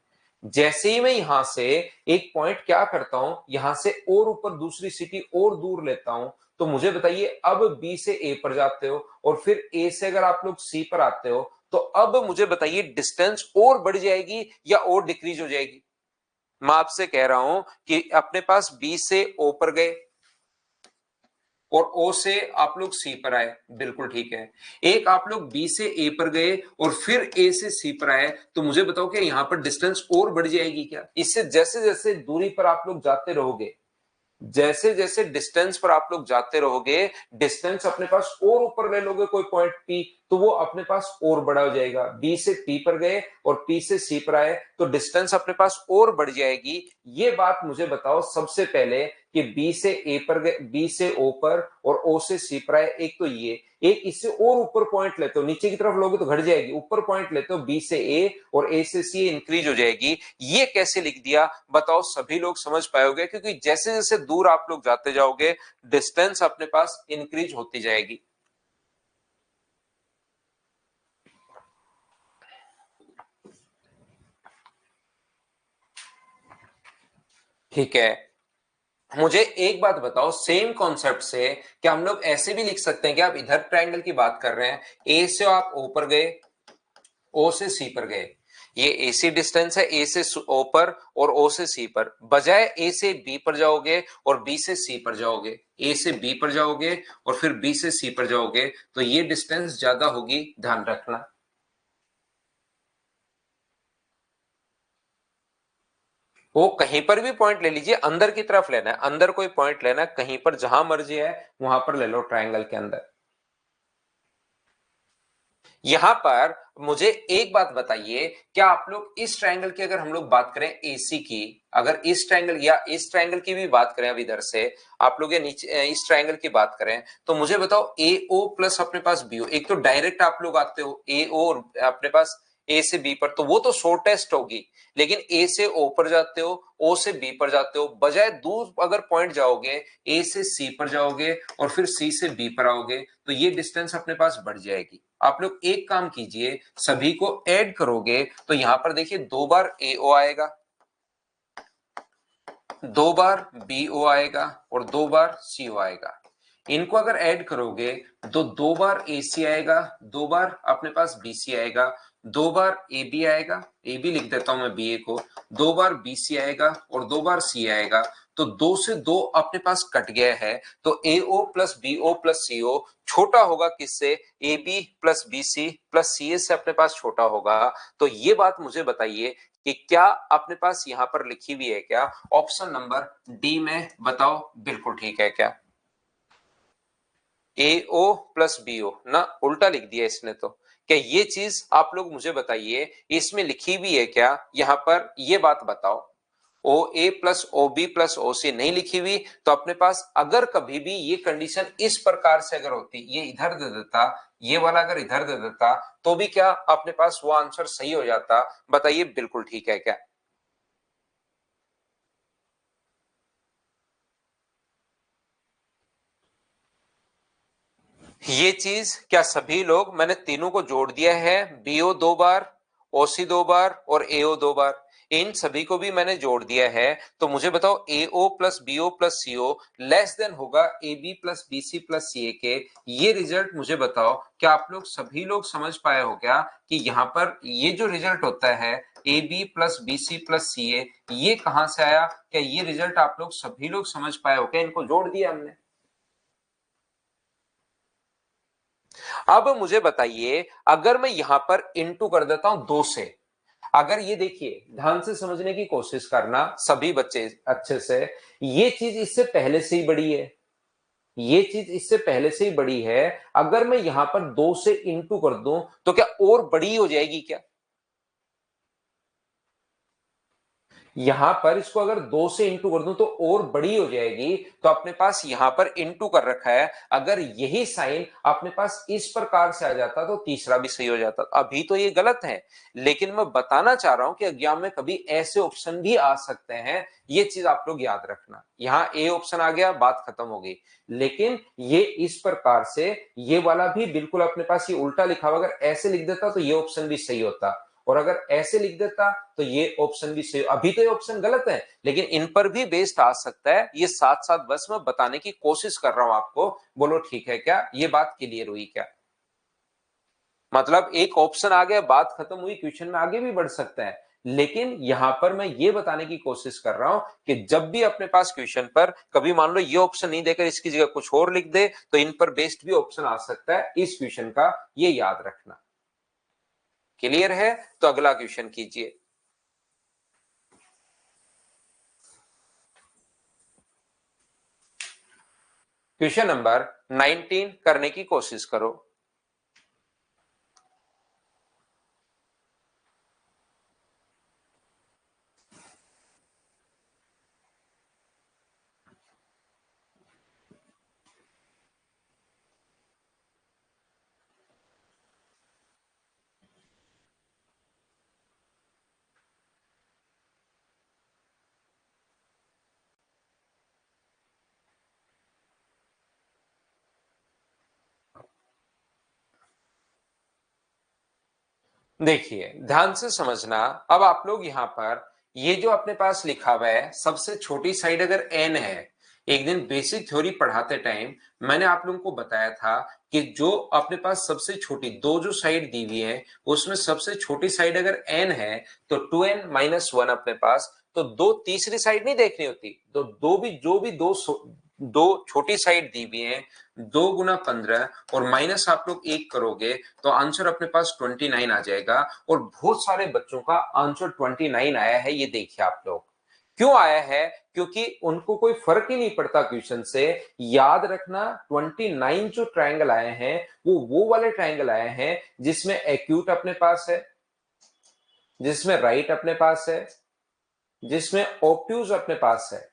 जैसे ही मैं यहां से एक पॉइंट क्या करता हूं, यहां से और ऊपर दूसरी सिटी और दूर लेता हूं, तो मुझे बताइए अब बी से ए पर जाते हो और फिर ए से अगर आप लोग सी पर आते हो, तो अब मुझे बताइए डिस्टेंस और बढ़ जाएगी या और डिक्रीज हो जाएगी। मैं आपसे कह रहा हूं कि अपने पास बी से ओ पर गए और ओ से आप लोग सी पर आए, बिल्कुल ठीक है। एक आप लोग बी से ए पर गए और फिर ए से सी पर आए, तो मुझे बताओ कि यहां पर डिस्टेंस और बढ़ जाएगी क्या। इससे जैसे जैसे दूरी पर आप लोग जाते रहोगे, जैसे जैसे डिस्टेंस पर आप लोग जाते रहोगे, डिस्टेंस अपने पास और ऊपर ले लोगे कोई पॉइंट पी, तो वो अपने पास और बड़ा हो जाएगा। बी से पी पर गए और पी से सी पर आए तो डिस्टेंस अपने पास और बढ़ जाएगी। ये बात मुझे बताओ सबसे पहले कि बी से ए पर गए, बी से ओ पर और ओ से सी पर आए, एक तो ये, एक इससे और ऊपर पॉइंट लेते हो, नीचे की तरफ लोगे तो घट जाएगी, ऊपर पॉइंट लेते हो बी से ए और ए से सी इंक्रीज हो जाएगी। ये कैसे लिख दिया बताओ, सभी लोग समझ पाओगे, क्योंकि जैसे जैसे दूर आप लोग जाते जाओगे डिस्टेंस अपने पास इंक्रीज होती जाएगी। ठीक है, मुझे एक बात बताओ, सेम कॉन्सेप्ट से क्या हम लोग ऐसे भी लिख सकते हैं कि आप इधर ट्रायंगल की बात कर रहे हैं, ए से आप ओ पर गए, ओ से सी पर गए, ये एसी डिस्टेंस है ए से ओ पर और ओ से सी पर, बजाय ए से बी पर जाओगे और बी से सी पर जाओगे, ए से बी पर जाओगे और फिर बी से सी पर जाओगे, तो ये डिस्टेंस ज्यादा होगी, ध्यान रखना। वो कहीं पर भी पॉइंट ले लीजिए, अंदर की तरफ लेना है, अंदर कोई पॉइंट लेना है, कहीं पर जहां मर्जी है वहां पर ले लो ट्रायंगल के अंदर। यहां पर मुझे एक बात बताइए, क्या आप लोग इस ट्रायंगल की अगर हम लोग बात करें एसी की, अगर इस ट्रायंगल या इस ट्रायंगल की भी बात करें, अब इधर से आप लोग ये नीचे इस ट्रायंगल की बात करें, तो मुझे बताओ ए ओ प्लस अपने पास बी ओ, एक तो डायरेक्ट आप लोग आते हो ए ओ और अपने पास ए से बी पर, तो वो तो शॉर्टेस्ट होगी, लेकिन ए से ओ पर जाते हो, ओ से बी पर जाते हो, बजाय दूर अगर पॉइंट जाओगे ए से सी पर जाओगे और फिर सी से बी पर आओगे, तो ये डिस्टेंस अपने पास बढ़ जाएगी। आप लोग एक काम कीजिए, सभी को ऐड करोगे तो यहां पर देखिए 2 बार ए ओ आएगा, 2 बार बी ओ आएगा और 2 बार सी ओ आएगा। इनको अगर ऐड करोगे तो 2 बार ए सी आएगा, 2 बार अपने पास बी सी आएगा, 2 बार ए बी आएगा, ए बी लिख देता हूं मैं बी ए को, 2 बार बी सी आएगा और 2 बार सी आएगा। तो 2 से 2 अपने पास कट गया है, तो A O plus B O plus C O छोटा होगा किससे, A B plus B C plus C A से अपने पास छोटा होगा। तो ये बात मुझे बताइए कि क्या अपने पास यहां पर लिखी हुई है क्या, ऑप्शन नंबर डी में, बताओ बिल्कुल ठीक है क्या? ए ओ प्लस बी ओ ना, उल्टा लिख दिया इसने तो। क्या ये चीज आप लोग मुझे बताइए इसमें लिखी हुई है क्या, यहां पर ये बात बताओ। O A plus O B plus O C नहीं लिखी हुई, तो अपने पास अगर कभी भी ये कंडीशन इस प्रकार से अगर होती, ये इधर दे देता, ये वाला अगर इधर दे देता, तो भी क्या अपने पास वो आंसर सही हो जाता? बताइए बिल्कुल ठीक है क्या? ये चीज क्या सभी लोग, मैंने तीनों को जोड़ दिया है, बीओ 2 बार, ओसी 2 बार और एओ 2 बार, इन सभी को भी मैंने जोड़ दिया है। तो मुझे बताओ A O plus B O plus C O less than होगा A B plus B C plus C A के। ये रिजल्ट मुझे बताओ, क्या आप लोग सभी लोग समझ पाए हो क्या कि यहाँ पर ये जो रिजल्ट होता है A B plus B C plus C A, ये कहां से आया? क्या ये रिजल्ट आप लोग सभी लोग समझ पाए हो क्या? इनको जोड़ दिया हमने। अब मुझे बताइए, अगर मैं यहां पर इंटू कर देता हूं 2 से, अगर ये देखिए ध्यान से समझने की कोशिश करना सभी बच्चे अच्छे से, ये चीज इससे पहले से ही बड़ी है, ये चीज इससे पहले से ही बड़ी है। अगर मैं यहां पर 2 से इंटू कर दूं तो क्या और बड़ी हो जाएगी क्या? यहां पर इसको अगर 2 से इंटू कर दूं तो और बड़ी हो जाएगी, तो अपने पास यहां पर इंटू कर रखा है, अगर यही साइन अपने पास इस प्रकार से आ जाता तो तीसरा भी सही हो जाता। अभी तो ये गलत है, लेकिन मैं बताना चाह रहा हूं कि एग्जाम में कभी ऐसे ऑप्शन भी आ सकते हैं, ये चीज आप लोग याद रखना। यहां ए ऑप्शन आ गया, बात खत्म हो गई, लेकिन ये इस प्रकार से, ये वाला भी बिल्कुल अपने पास ये उल्टा लिखा हुआ, अगर ऐसे लिख देता तो ये ऑप्शन भी सही होता, और अगर ऐसे लिख देता तो ये ऑप्शन भी सही। अभी तो ये ऑप्शन गलत है, लेकिन इन पर भी बेस्ड आ सकता है, ये साथ साथ बस मैं बताने की कोशिश कर रहा हूं आपको। बोलो ठीक है क्या? ये बात क्लियर हुई क्या? मतलब एक ऑप्शन आ गया, बात खत्म हुई, क्वेश्चन में आगे भी बढ़ सकता है, लेकिन यहां पर मैं ये बताने की कोशिश कर रहा हूं कि जब भी अपने पास क्वेश्चन पर कभी मान लो ये ऑप्शन नहीं देकर इसकी जगह कुछ और लिख दे, तो इन पर बेस्ड भी ऑप्शन आ सकता है इस क्वेश्चन का, ये याद रखना। क्लियर है? तो अगला क्वेश्चन कीजिए। क्वेश्चन नंबर 19 करने की कोशिश करो। देखिए ध्यान से समझना, अब आप लोग यहां पर ये जो अपने पास लिखा हुआ है, सबसे छोटी साइड अगर एन है, एक दिन बेसिक थ्योरी पढ़ाते टाइम मैंने आप लोगों को बताया था कि जो अपने पास सबसे छोटी दो जो साइड दी हुई है, उसमें सबसे छोटी साइड अगर एन है तो 2n-1 अपने पास, तो दो तीसरी साइड नहीं देखनी होती, तो दो भी जो भी दो छोटी साइड दी हुई है, 2 × 15 और माइनस आप लोग 1 करोगे तो आंसर अपने पास 29 आ जाएगा। और बहुत सारे बच्चों का आंसर 29 आया है, ये देखिए आप लोग। क्यों आया है? क्योंकि उनको कोई फर्क ही नहीं पड़ता क्वेश्चन से। याद रखना 29 जो ट्रायंगल आए हैं वो वाले ट्रायंगल आए हैं जिसमें एक्यूट अपने पास है, जिसमें राइट अपने पास है, जिसमें ऑब्ट्यूज अपने पास है,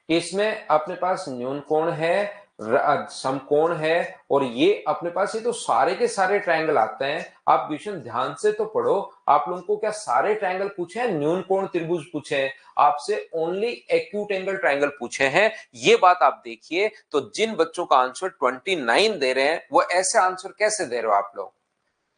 इसमें अपने पास न्यून कोण है, समकोण है, और ये अपने पास ये तो सारे के सारे ट्रायंगल आते हैं। आप क्वेश्चन ध्यान से तो पढ़ो। आप लोगों को क्या सारे ट्रायंगल पूछे हैं? न्यून कोण त्रिभुज पूछे हैं आपसे, ओनली एक्यूट एंगल ट्रायंगल पूछे हैं। ये बात आप देखिए। तो जिन बच्चों का आंसर 29 दे रहे हैं वो ऐसे आंसर कैसे दे रहे हो आप लोग?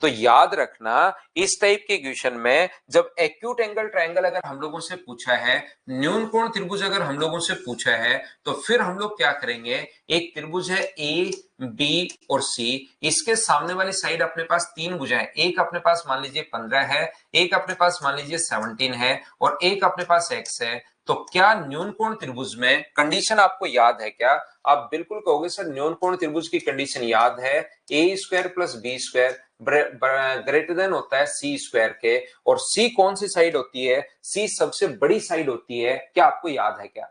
तो याद रखना, इस टाइप के क्वेश्चन में जब एक्यूट एंगल ट्रायंगल अगर हम लोगों से पूछा है, न्यून कोण त्रिभुज अगर हम लोगों से पूछा है, तो फिर हम लोग क्या करेंगे? एक त्रिभुज है ए बी और सी, इसके सामने वाली साइड अपने पास तीन भुजाएं, एक अपने पास मान लीजिए 15 है, एक अपने पास मान लीजिए 17 है, और एक अपने पास x है। तो क्या न्यून कोण त्रिभुज में कंडीशन आपको याद है क्या? आप बिल्कुल कहोगे सर न्यून कोण त्रिभुज की कंडीशन याद है, A square plus B square greater than होता है सी स्क्वायर के, और सी कौन सी साइड होती है? सी सबसे बड़ी साइड होती है। क्या आपको याद है क्या?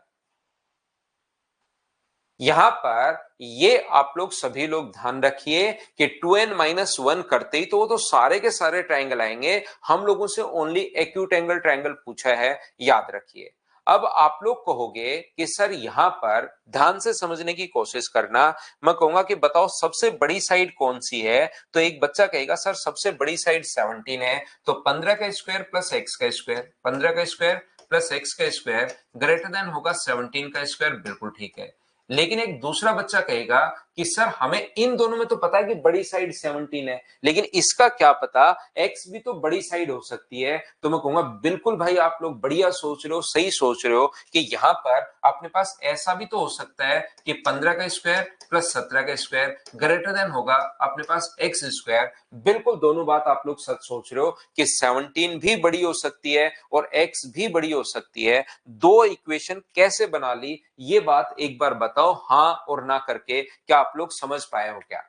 यहां पर ये आप लोग सभी लोग ध्यान रखिए कि 2n-1 करते ही तो वो तो सारे के सारे ट्रायंगल आएंगे। हम लोगों से ओनली एक्यूट एंगल ट्रायंगल पूछा है, याद रखिए। अब आप लोग कहोगे कि सर यहां पर ध्यान से समझने की कोशिश करना। मैं कहूंगा कि बताओ सबसे बड़ी साइड कौन सी है? तो एक बच्चा कहेगा सर सबसे बड़ी साइड 17 है। तो 15 का स्क्वायर प्लस एक्स का स्क्वायर, 15 का स्क्वायर प्लस एक्स का स्क्वायर ग्रेटर देन होगा 17 का स्क्वायर। बिल्कुल ठीक है। लेकिन एक दूसरा बच्चा कहेगा कि सर हमें इन दोनों में तो पता है कि बड़ी साइड 17 है, लेकिन इसका क्या पता x भी तो बड़ी साइड हो सकती है। तो मैं कहूंगा बिल्कुल भाई आप लोग बढ़िया सोच रहे हो, सही सोच रहे हो कि यहां पर अपने पास ऐसा भी तो हो सकता है कि 15 का स्क्वायर प्लस 17 का स्क्वायर ग्रेटर देन होगा अपने पास एक्स स्क्वायर। बिल्कुल दोनों बात आप लोग सच सोच रहे हो कि 17 भी बड़ी हो सकती है और x भी बड़ी हो सकती है। दो इक्वेशन कैसे बना ली ये बात एक बार बताओ, हां और ना करके। क्या आप लोग समझ पाए हो क्या?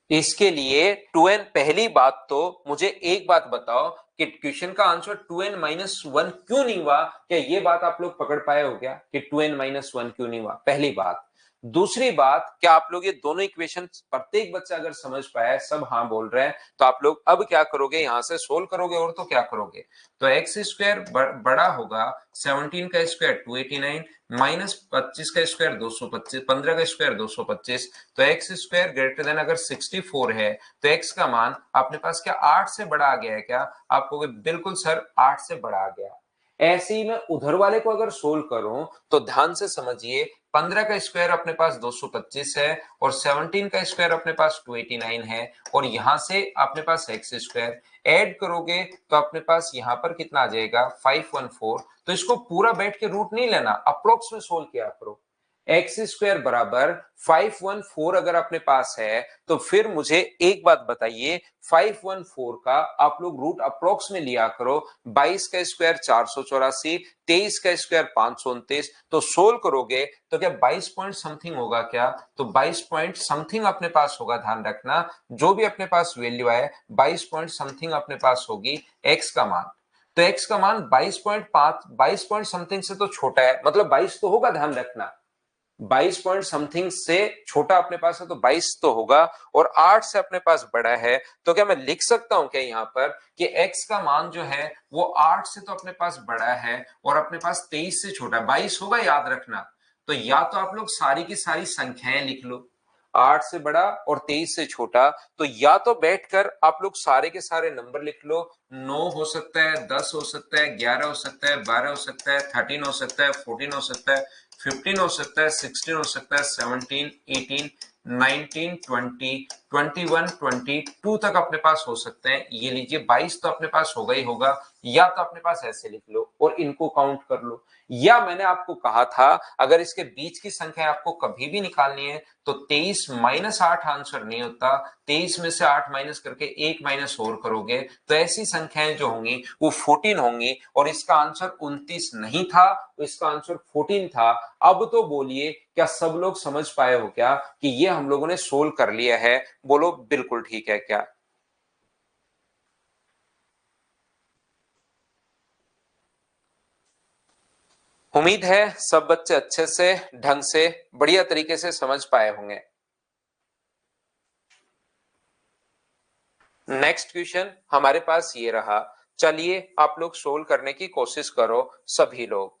इसके लिए 2n, पहली बात तो मुझे एक बात बताओ कि क्वेश्चन का आंसर 2n-1 क्यों नहीं हुआ? क्या ये बात आप लोग पकड़ पाए हो क्या कि 2n-1 क्यों नहीं हुआ? पहली बात। दूसरी बात, क्या आप लोग ये दोनों इक्वेशन प्रत्येक बच्चा अगर समझ पाया है, सब हाँ बोल रहे हैं, तो आप लोग अब क्या करोगे? यहां से सोल्व करोगे और तो क्या करोगे? तो एक्स स्क्वायर बड़ा होगा 17 का स्क्वायर 289 माइनस 25 का स्क्वायर 225, 15 का स्क्वायर 225। तो एक्स स्क्वायर ग्रेटर देन अगर 64 है तो एक्स का मान अपने पास क्या 8 से बड़ा आ गया है क्या? आप कहोगे बिल्कुल सर 8 से बड़ा आ गया। ऐसे ही मैं उधर वाले को अगर सोल्व करूं तो ध्यान से समझिए, 15 का स्क्वायर अपने पास 225 है और 17 का स्क्वायर अपने पास 289 है, और यहां से अपने पास एक्स स्क्वायर ऐड करोगे तो अपने पास यहां पर कितना आ जाएगा 514। तो इसको पूरा बैठ के रूट नहीं लेना, अप्रोक्स में सोल्व किया करो। एक्स स्क्वायर बराबर 514 अगर अपने पास है तो फिर मुझे एक बात बताइए, 514 का आप लोग रूट अप्रोक्स में लिया करो। 22 का स्क्वायर 484, 23 का स्क्वायर 529। तो सोल्व करोगे तो क्या 22 पॉइंट समथिंग होगा क्या? तो 22 पॉइंट समथिंग अपने पास होगा। ध्यान रखना जो भी अपने पास वैल्यू आए 22 पॉइंट समथिंग अपने पास होगी एक्स का मान। तो एक्स का मान 22.5, 22 पॉइंट समथिंग से तो छोटा है, मतलब 22 तो होगा। ध्यान रखना 22 पॉइंट समथिंग से छोटा अपने पास है तो 22 तो होगा, और 8 से अपने पास बड़ा है। तो क्या मैं लिख सकता हूं क्या यहां पर कि x का मान जो है वो 8 से तो अपने पास बड़ा है और अपने पास 23 से छोटा है? 22 होगा, याद रखना। तो या तो आप लोग सारी की सारी संख्याएं लिख लो, 8 से बड़ा और 23 से छोटा। तो या तो बैठकर आप लोग सारे के सारे नंबर लिख लो, 9 हो सकता है, 10 हो सकता है, 11 हो सकता है, 12 हो सकता है, 13 हो सकता है, 14 हो सकता है, 15 हो सकता है, 16 हो सकता है, 17, 18, 19, 20, 21, 22 तक अपने पास हो सकते हैं। ये लीजिए 22 तो अपने पास होगा ही होगा। या तो अपने पास ऐसे लिख लो और इनको काउंट कर लो, या मैंने आपको कहा था अगर इसके बीच की संख्या आपको कभी भी निकालनी है तो 23 माइनस 8 आंसर नहीं होता। 23 में से 8 माइनस करके 1 माइनस और करोगे तो ऐसी संख्याएं जो होंगी वो 14 होंगी, और इसका आंसर 29 नहीं था, इसका आंसर 14 था। अब तो बोलिए क्या सब लोग समझ पाए हो क्या कि ये हम लोगों ने सोल्व कर लिया है? बोलो बिल्कुल ठीक है क्या? उम्मीद है सब बच्चे अच्छे से, ढंग से, बढ़िया तरीके से समझ पाए होंगे। नेक्स्ट क्वेश्चन हमारे पास ये रहा, चलिए आप लोग सोल्व करने की कोशिश करो सभी लोग।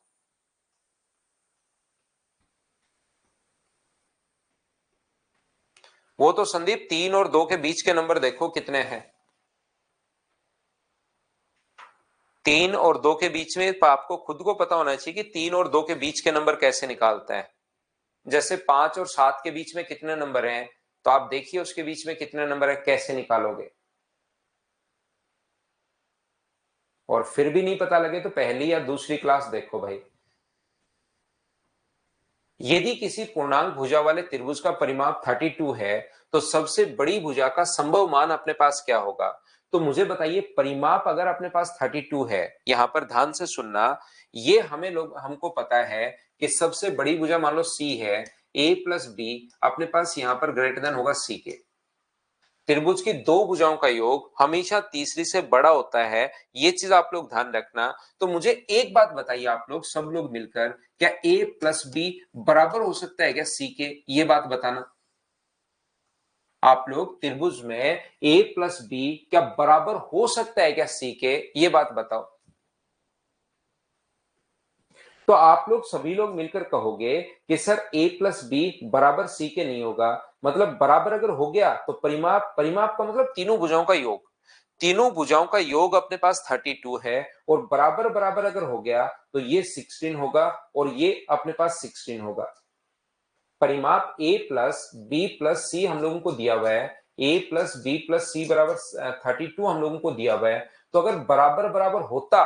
वो तो संदीप 3 और 2 के बीच के नंबर देखो कितने हैं। 3 और 2 के बीच में आपको खुद को पता होना चाहिए कि 3 और 2 के बीच के नंबर कैसे निकालते हैं। जैसे 5 और 7 के बीच में कितने नंबर हैं, तो आप देखिए उसके बीच में कितने नंबर है, कैसे निकालोगे। और फिर भी नहीं पता लगे तो पहली या दूसरी क्लास देखो भाई। यदि किसी पूर्णांक भुजा वाले त्रिभुज का परिमाप 32 है तो सबसे बड़ी भुजा का संभव मान अपने पास क्या होगा। तो मुझे बताइए, परिमाप अगर अपने पास 32 है, यहां पर ध्यान से सुनना, ये हमको पता है कि सबसे बड़ी भुजा मान लो सी है, ए प्लस बी अपने पास यहां पर ग्रेटर देन होगा सी के। त्रिभुज की दो भुजाओं का योग हमेशा तीसरी से बड़ा होता है, ये चीज आप लोग ध्यान रखना। तो मुझे एक बात बताइए आप लोग, सब लोग मिलकर, क्या a प्लस बी बराबर हो सकता है क्या सी के, ये बात बताना। आप लोग त्रिभुज में a प्लस बी क्या बराबर हो सकता है क्या सी के, ये बात बताओ। तो आप लोग सभी लोग मिलकर कहोगे कि सर a प्लस बी बराबर सी के नहीं होगा। मतलब बराबर अगर हो गया तो परिमाप परिमाप का मतलब तीनों भुजाओं का योग, तीनों भुजाओं का योग अपने पास 32 है, और बराबर बराबर अगर हो गया तो ये 16 होगा और ये अपने पास 16 होगा। परिमाप a प्लस बी प्लस सी हम लोगों को दिया हुआ है, a प्लस बी प्लस सी बराबर 32 हम लोगों को दिया हुआ है। तो अगर बराबर बराबर होता,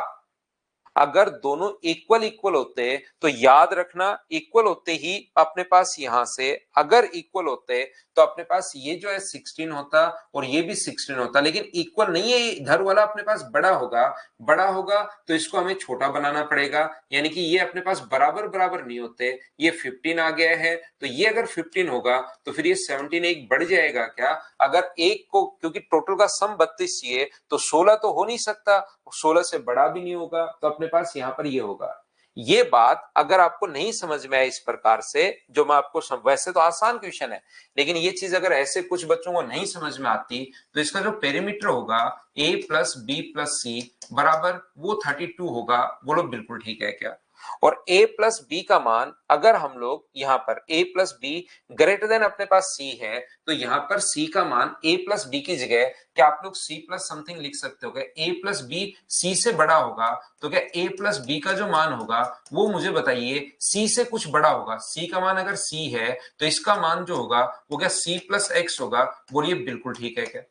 अगर दोनों इक्वल इक्वल होते, तो याद रखना इक्वल होते ही अपने पास यहां से, अगर इक्वल होते तो अपने पास ये जो है 16 होता और ये भी 16 होता, लेकिन इक्वल नहीं है, इधर वाला अपने पास बड़ा होगा। बड़ा होगा तो इसको हमें छोटा बनाना पड़ेगा, यानी कि ये अपने पास बराबर बराबर नहीं होते। ये 15 आ गया है, तो ये अगर 15 होगा तो फिर ये 17 एक बढ़ जाएगा क्या। अगर एक को, क्योंकि टोटल का सम 32 चाहिए, तो 16 तो हो नहीं सकता, 16 से बड़ा भी नहीं होगा, तो अपने पास यहां पर ये होगा। ये बात अगर आपको नहीं समझ में आए इस प्रकार से, जो मैं आपको वैसे तो आसान क्वेश्चन है, लेकिन ये चीज अगर ऐसे कुछ बच्चों को नहीं समझ में आती, तो इसका जो पेरीमीटर होगा a प्लस बी प्लस सी बराबर वो 32 होगा। बोलो बिल्कुल ठीक है क्या। और a प्लस बी का मान अगर हम लोग यहां पर a plus be greater than अपने पास c है, तो यहां पर c का मान a प्लस बी की जगह क्या आप लोग c प्लस समथिंग लिख सकते हो क्या। a प्लस बी c से बड़ा होगा, तो क्या a प्लस बी का जो मान होगा वो मुझे बताइए c से कुछ बड़ा होगा। c का मान अगर c है तो इसका मान जो होगा वो क्या c प्लस एक्स होगा। बोलिए बिल्कुल ठीक है क्या।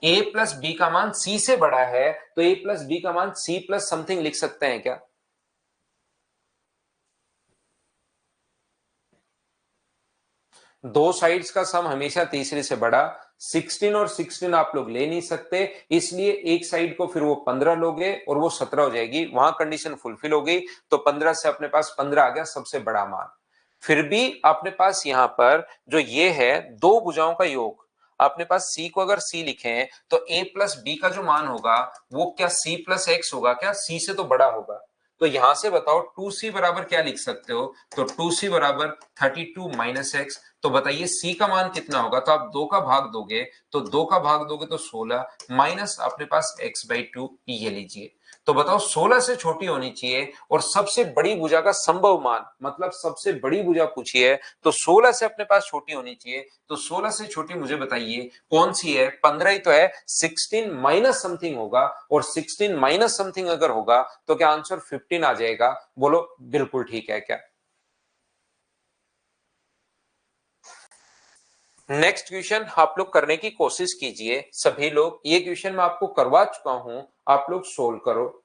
a प्लस बी का मान c से बड़ा है तो a प्लस बी का मान c प्लस समथिंग लिख सकते हैं क्या। दो साइड्स का सम हमेशा तीसरे से बड़ा, 16 और 16 आप लोग ले नहीं सकते, इसलिए एक साइड को फिर वो 15 लोगे और वो 17 हो जाएगी, वहां कंडीशन फुलफिल हो गई, तो 15 से अपने पास 15 आ गया सबसे बड़ा मान। फिर भी अपने पास यहां पर जो ये है दो भुजाओं का योग, अपने पास c को अगर c लिखें तो a प्लस बी का जो मान होगा वो क्या c प्लस एक्स होगा क्या, c से तो बड़ा होगा। तो यहां से बताओ 2c बराबर क्या लिख सकते हो, तो 2c बराबर 32 माइनस एक्स। तो बताइए c का मान कितना होगा, तो आप 2 का भाग दोगे, तो 2 का भाग दोगे तो 16 माइनस अपने पास x बाई 2, ये लीजिए। तो बताओ 16 से छोटी होनी चाहिए, और सबसे बड़ी भुजा का संभव मान, मतलब सबसे बड़ी भुजा पूछी है तो 16 से अपने पास छोटी होनी चाहिए। तो 16 से छोटी मुझे बताइए कौन सी है, 15 ही तो है, 16 माइनस समथिंग होगा, और 16 माइनस समथिंग अगर होगा तो क्या आंसर 15 आ जाएगा। बोलो बिल्कुल ठीक है क्या। नेक्स्ट क्वेश्चन आप लोग करने की कोशिश कीजिए सभी लोग, ये क्वेश्चन मैं आपको करवा चुका हूं, आप लोग सोल्व करो।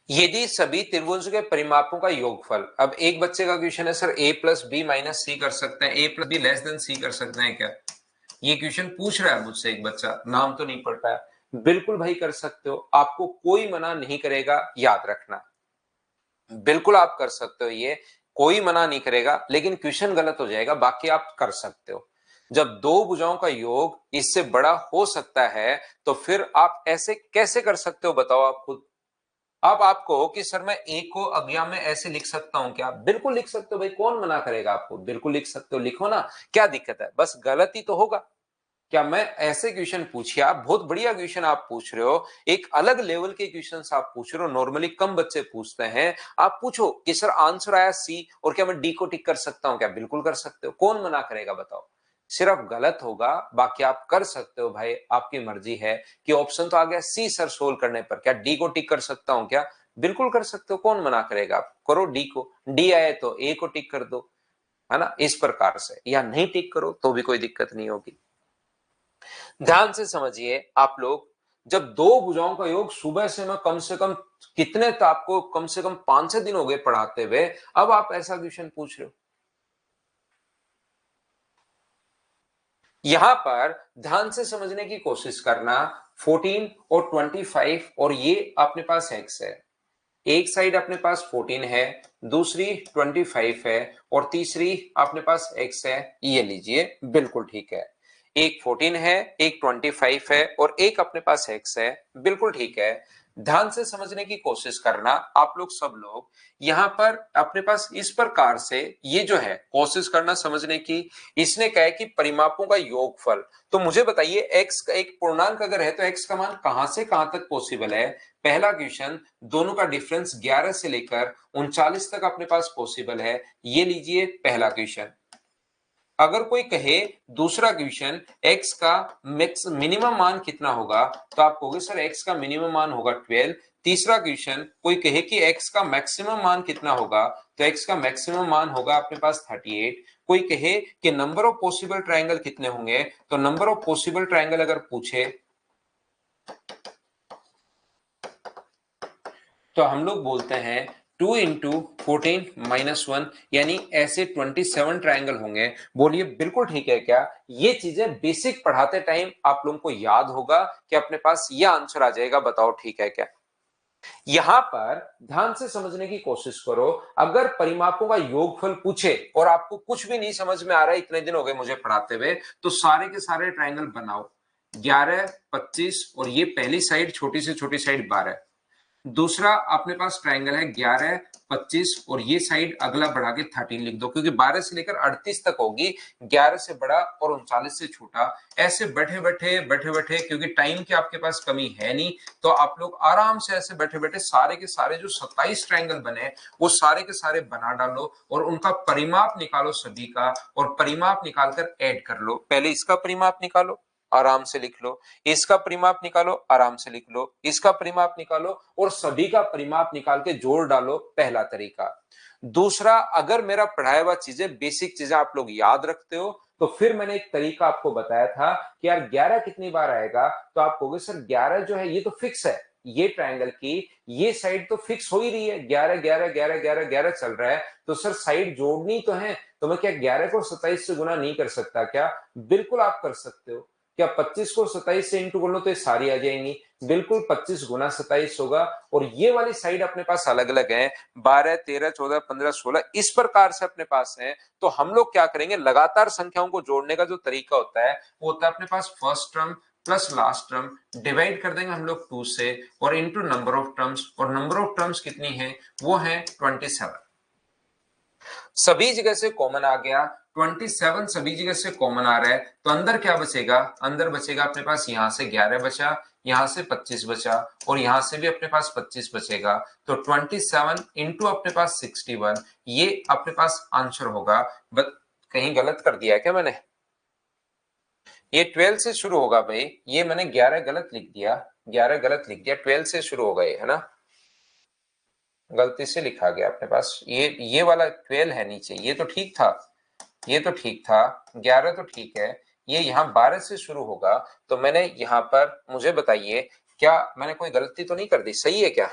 यदि सभी त्रिभुजों के परिमापों का योगफल, अब एक बच्चे का क्वेश्चन है sir a plus B minus C कर सकते हैं, a plus B less than C कर सकते हैं क्या? ये क्वेश्चन पूछ रहा है मुझसे एक बच्चा, नाम तो नहीं पढ़ पाया। बिल्कुल भाई कर सकते हो, आपको कोई मना नहीं करेगा, याद रखना बिल्कुल आप कर सकते हो, ये कोई मना नहीं करेगा, लेकिन क्वेश्चन गलत हो जाएगा, बाकी आप कर सकते हो। जब दो भुजाओं का योग इससे बड़ा हो सकता है तो फिर आप ऐसे कैसे कर सकते हो बताओ आप खुद। अब आप कहो कि सर मैं ए को अज्ञा में ऐसे लिख सकता हूं क्या? बिल्कुल लिख सकते हो भाई, कौन मना करेगा आपको, बिल्कुल लिख सकते हो, लिखो ना, क्या दिक्कत है, बस गलत ही तो होगा। क्या मैं ऐसे क्वेश्चन पूछिए, आप बहुत बढ़िया क्वेश्चन आप पूछ रहे हो, एक अलग लेवल के क्वेश्चन आप पूछ रहे हो, नॉर्मली कम बच्चे पूछते हैं। आप पूछो कि सर आंसर आया सी और क्या मैं डी को टिक कर सकता हूं क्या? बिल्कुल कर सकते हो, कौन मना करेगा बताओ। सिर्फ गलत होगा, बाकी आप कर सकते हो भाई, आपकी मर्जी है। कि ऑप्शन तो आ गया सी सर, सोल्व करने पर क्या डी को टिक कर सकता हूं क्या? बिल्कुल कर सकते हो, कौन मना करेगा, आप करो डी को, डी आए तो ए को टिक कर दो, है ना, इस प्रकार से, या नहीं टिक करो तो भी कोई दिक्कत नहीं होगी। ध्यान से समझिए आप लोग, जब दो भुजाओं का योग, सुबह से मैं कम से कम कितने तो आपको कम से कम 5-6 दिन हो गए पढ़ाते हुए, अब आप ऐसा क्वेश्चन पूछ रहे हो। यहां पर ध्यान से समझने की कोशिश करना, 14 और 25 और ये अपने पास x है, एक साइड अपने पास 14 है, दूसरी 25 है और तीसरी अपने पास x है, ये लीजिए बिल्कुल ठीक है। एक 14 है, एक 25 है और एक अपने पास x है, बिल्कुल ठीक है। ध्यान से समझने की कोशिश करना आप लोग, सब लोग यहां पर अपने पास इस प्रकार से, ये जो है कोशिश करना समझने की। इसने कहा है कि परिमापों का योगफल, तो मुझे बताइए x का एक पूर्णांक अगर है तो x का मान कहां से कहां तक पॉसिबल है? पहला क्वेश्चन, दोनों का डिफरेंस 11 से लेकर 39 तक अपने पास पॉसिबल है, ये लीजिए पहला क्वेश्चन। अगर कोई कहे दूसरा क्वेश्चन, x का मिनिमम मान कितना होगा, तो आप कहोगे सर x का मिनिमम मान होगा 12। तीसरा क्वेश्चन कोई कहे कि x का मैक्सिमम मान कितना होगा, तो x का मैक्सिमम मान होगा अपने पास 38। कोई कहे कि नंबर ऑफ पॉसिबल ट्रायंगल कितने होंगे, तो नंबर ऑफ पॉसिबल ट्रायंगल अगर पूछे तो हम लोग बोलते हैं 2 इंटू 14 - 1, यानी ऐसे 27 ट्रायंगल होंगे। बोलिए बिल्कुल ठीक है क्या? ये चीजें बेसिक पढ़ाते टाइम आप लोगों को याद होगा कि अपने पास ये आंसर आ जाएगा, बताओ ठीक है क्या? यहां पर ध्यान से समझने की कोशिश करो, अगर परिमापों का योगफल पूछे और आपको कुछ भी नहीं समझ में आ रहा है, इतने दिन हो गए मुझे पढ़ाते हुए, तो सारे के सारे ट्रायंगल बनाओ, 11, 25 और ये पहली साइड छोटी से छोटी साइड 12। दूसरा अपने पास ट्रायंगल है 11, 25 और ये साइड अगला बढ़ा के 13 लिख दो, क्योंकि 12 से लेकर 38 तक होगी, 11 से बड़ा और 39 से छोटा। ऐसे बैठे बैठे क्योंकि टाइम की आपके पास कमी है नहीं, तो आप लोग आराम से ऐसे बैठे बैठे सारे के सारे जो 27 ट्रायंगल बने वो सारे के सारे बना डालो और उनका परिमाप निकालो सभी का, और परिमाप निकालकर ऐड कर लो। पहले इसका परिमाप निकालो, आराम से लिख लो, इसका परिमाप निकालो, आराम से लिख लो, इसका परिमाप निकालो और सभी का परिमाप निकाल के जोड़ डालो, पहला तरीका। दूसरा, अगर मेरा पढ़ाया हुआ चीजें, बेसिक चीजें आप लोग याद रखते हो, तो फिर मैंने एक तरीका आपको बताया था कि यार 11 कितनी बार आएगा, तो आप कहोगे सर 11 जो है ये तो फिक्स है, ये ट्रायंगल की ये साइड तो फिक्स हो ही रही है, 11 11 11 11 11 चल रहा है, तो सर साइड जोड़नी तो है, तो मैं क्या 11 को 27 से गुना नहीं कर सकता क्या? बिल्कुल आप कर सकते हो। क्या 25 को 27 से इंटू कर लो तो ये सारी आ जाएंगी, बिल्कुल 25 गुना 27 होगा। और ये वाली साइड अपने पास अलग अलग है, 12, 13, 14, 15, 16 इस प्रकार से अपने पास है। तो हम लोग क्या करेंगे, लगातार संख्याओं को जोड़ने का जो तरीका होता है वो होता है अपने पास first term plus last term divide कर देंगे हम लोग 2 से, और इंटू नंबर ऑफ टर्म्स, और नंबर ऑफ टर्म्स कितनी है वो है 27। सभी जगह से कॉमन आ गया, 27 सभी जगह से कॉमन आ रहा है, तो अंदर क्या बचेगा, अंदर बचेगा अपने पास यहां से 11 बचा, यहां से 25 बचा और यहां से भी अपने पास 25 बचेगा, तो 27 इंटू अपने पास 61, ये अपने पास आंसर होगा। बट कहीं गलत कर दिया है क्या मैंने? ये 12 से शुरू होगा भाई, ये मैंने 11 गलत लिख दिया, 11 गलत लिख दिया, 12 से शुरू होगा ये, है ना, गलती से लिखा गया अपने पास, ये वाला 12 है नीचे, ये तो ठीक था, ये तो ठीक था, 11 तो ठीक है, ये यहाँ 12 से शुरू होगा, तो मैंने यहाँ पर, मुझे बताइए क्या मैंने कोई गलती तो नहीं कर दी, सही है क्या?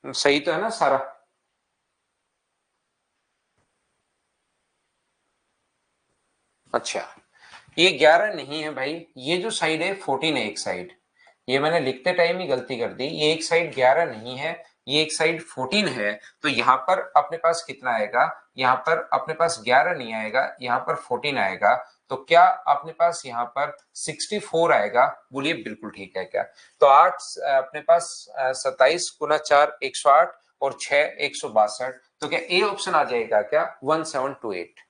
सही तो है ना सारा? अच्छा, ये 11 नहीं है भाई, ये जो साइड है 14 है एक साइड। ये मैंने लिखते टाइम ही गलती कर दी, ये एक साइड 11 नहीं है, ये एक साइड 14 है। तो यहाँ पर अपने पास कितना आएगा? यहाँ पर अपने पास 11 नहीं आएगा, यहाँ पर 14 आएगा। तो क्या अपने पास यहाँ पर 64 आएगा? बोलिए बिल्कुल ठीक है क्या? तो 8 अपने पास 27 गुना 4 108 और 6 162। तो क्या ए ऑप्शन आ जाएगा क्या? 1728।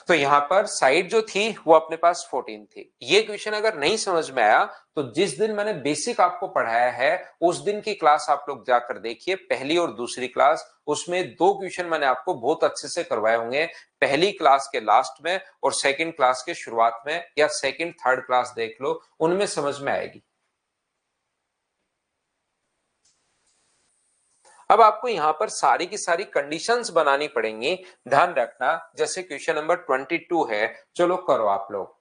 तो यहां पर साइड जो थी वो अपने पास 14 थी। ये क्वेश्चन अगर नहीं समझ में आया तो जिस दिन मैंने बेसिक आपको पढ़ाया है उस दिन की क्लास आप लोग जाकर देखिए, पहली और दूसरी क्लास। उसमें दो क्वेश्चन मैंने आपको बहुत अच्छे से करवाए होंगे, पहली क्लास के लास्ट में और सेकंड क्लास के शुरुआत में, या सेकंड थर्ड क्लास देख लो, उनमें समझ में आएगी। अब आपको यहां पर सारी की सारी कंडीशंस बनानी पड़ेंगी, ध्यान रखना। जैसे क्वेश्चन नंबर 22 है, चलो करो आप लोग।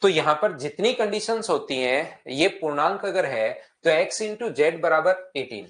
तो यहां पर जितनी कंडीशंस होती हैं, ये पूर्णांक अगर है तो x इंटू जेड बराबर 18।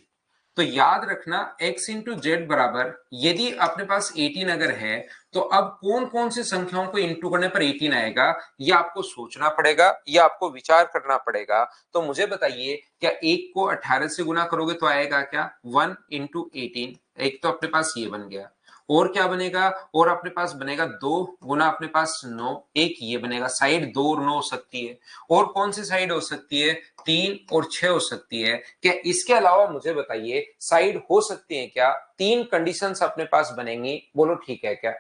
तो याद रखना x इंटू जेड बराबर, यदि अपने पास 18 अगर है तो अब कौन कौन सी संख्याओं को इंटू करने पर 18 आएगा, ये आपको सोचना पड़ेगा, ये आपको विचार करना पड़ेगा। तो मुझे बताइए, क्या एक को 18 से गुना करोगे तो आएगा क्या? 1 इंटू 18। एक तो अपने पास ये बन गया, और क्या बनेगा? और अपने पास बनेगा 2 गुना अपने पास 9, एक ये बनेगा। साइड 2 और 9 हो सकती है, और कौन सी साइड हो सकती है? 3 और 6 हो सकती है। क्या इसके अलावा मुझे बताइए साइड हो सकती है क्या? तीन कंडीशंस अपने पास बनेंगी, बोलो ठीक है क्या?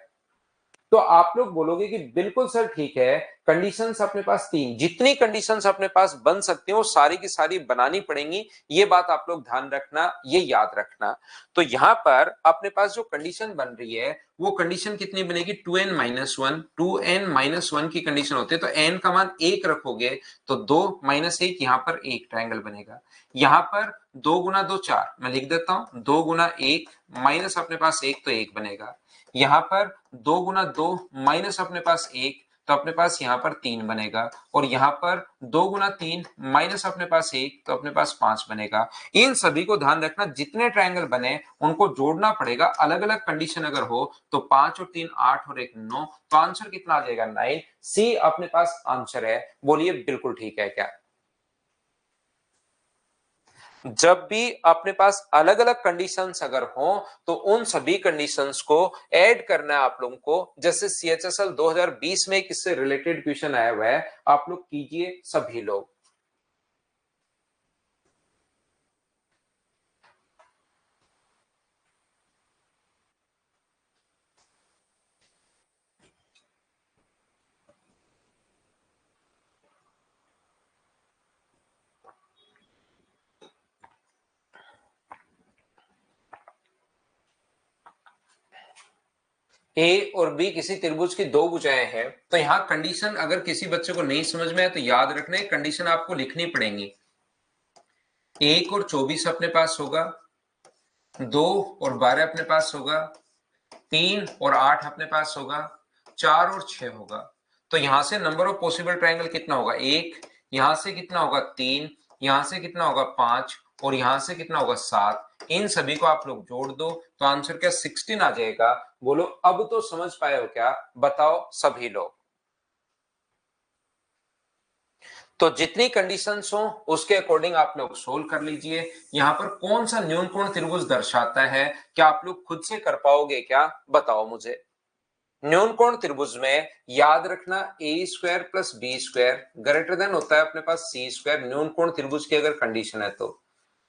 तो आप लोग बोलोगे कि बिल्कुल सर ठीक है, कंडीशंस अपने पास तीन, जितनी कंडीशंस अपने पास बन सकती हैं वो सारी की सारी बनानी पड़ेंगी। ये बात आप लोग ध्यान रखना, ये याद रखना। तो यहां पर अपने पास जो कंडीशन बन रही है वो कंडीशन कितनी बनेगी? 2n-1। 2n-1 की कंडीशन होती है, तो n का मान 1 रखोगे तो 2 - 1, यहां पर एक ट्रायंगल बनेगा। यहां पर 2 गुना 2 4, मैं लिख देता हूं, 2 गुना 1 माइनस अपने पास 1, तो 1 बनेगा। यहां पर 2 गुना 2 माइनस अपने पास 1, तो अपने पास यहां पर 3 बनेगा। और यहां पर 2 गुना 3 माइनस अपने पास 1, तो अपने पास 5 बनेगा। इन सभी को ध्यान रखना, जितने ट्रायंगल बने उनको जोड़ना पड़ेगा। अलग अलग कंडीशन अगर हो तो 5 और 3 8 और 1 9, तो आंसर कितना आ जाएगा? 9। सी अपने पास आंसर है। बोलिए बिल्कुल ठीक है क्या? जब भी अपने पास अलग अलग कंडीशंस अगर हो तो उन सभी कंडीशंस को ऐड करना है आप लोगों को। जैसे CHSL 2020 में किससे रिलेटेड क्वेश्चन आया हुआ है, आप लोग कीजिए सभी लोग। ए और बी किसी त्रिभुज की दो भुजाएं हैं, तो यहां कंडीशन अगर किसी बच्चे को नहीं समझ में आए तो याद रखना, कंडीशन आपको लिखनी पड़ेगी। 1 और 24 अपने पास होगा, 2 और 12 अपने पास होगा, 3 और 8 अपने पास होगा, 4 और 6 होगा। तो यहां से नंबर ऑफ पॉसिबल ट्रायंगल कितना होगा? 1, यहां से कितना होगा? 3, यहां से कितना होगा? 5, और यहां से कितना होगा? 7। इन सभी को आप लोग जोड़ दो तो आंसर क्या? 16 आ जाएगा। बोलो अब तो समझ पाए हो क्या? बताओ सभी लोग। तो जितनी कंडीशंस हो उसके अकॉर्डिंग आप लोग सोल्व कर लीजिए। यहां पर कौन सा न्यून कोण त्रिभुज दर्शाता है, क्या आप लोग खुद से कर पाओगे क्या? बताओ मुझे। न्यून कोण त्रिभुज में याद रखना A square plus B square greater than होता है अपने पास सी स्क्वायर, न्यून कोण त्रिभुज की अगर कंडीशन है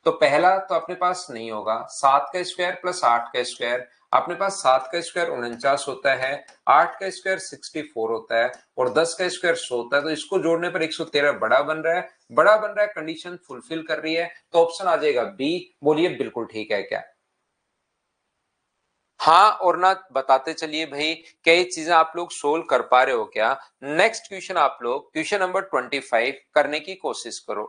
तो पहला तो अपने पास नहीं होगा। 7 का स्क्वायर प्लस 8 का स्क्वायर, अपने पास 7 का स्क्वायर 49 होता है, 8 का स्क्वायर 64 होता है, और 10 का स्क्वायर 100 होता है। तो इसको जोड़ने पर 113 बड़ा बन रहा है, बड़ा बन रहा है, कंडीशन फुलफिल कर रही है, तो ऑप्शन आ जाएगा बी। बोलिए बिल्कुल ठीक है क्या? हाँ और ना बताते चलिए भाई, क्या ये चीजें आप लोग सोल्व कर पा रहे हो क्या? नेक्स्ट क्वेश्चन आप लोग क्वेश्चन नंबर 25 करने की कोशिश करो।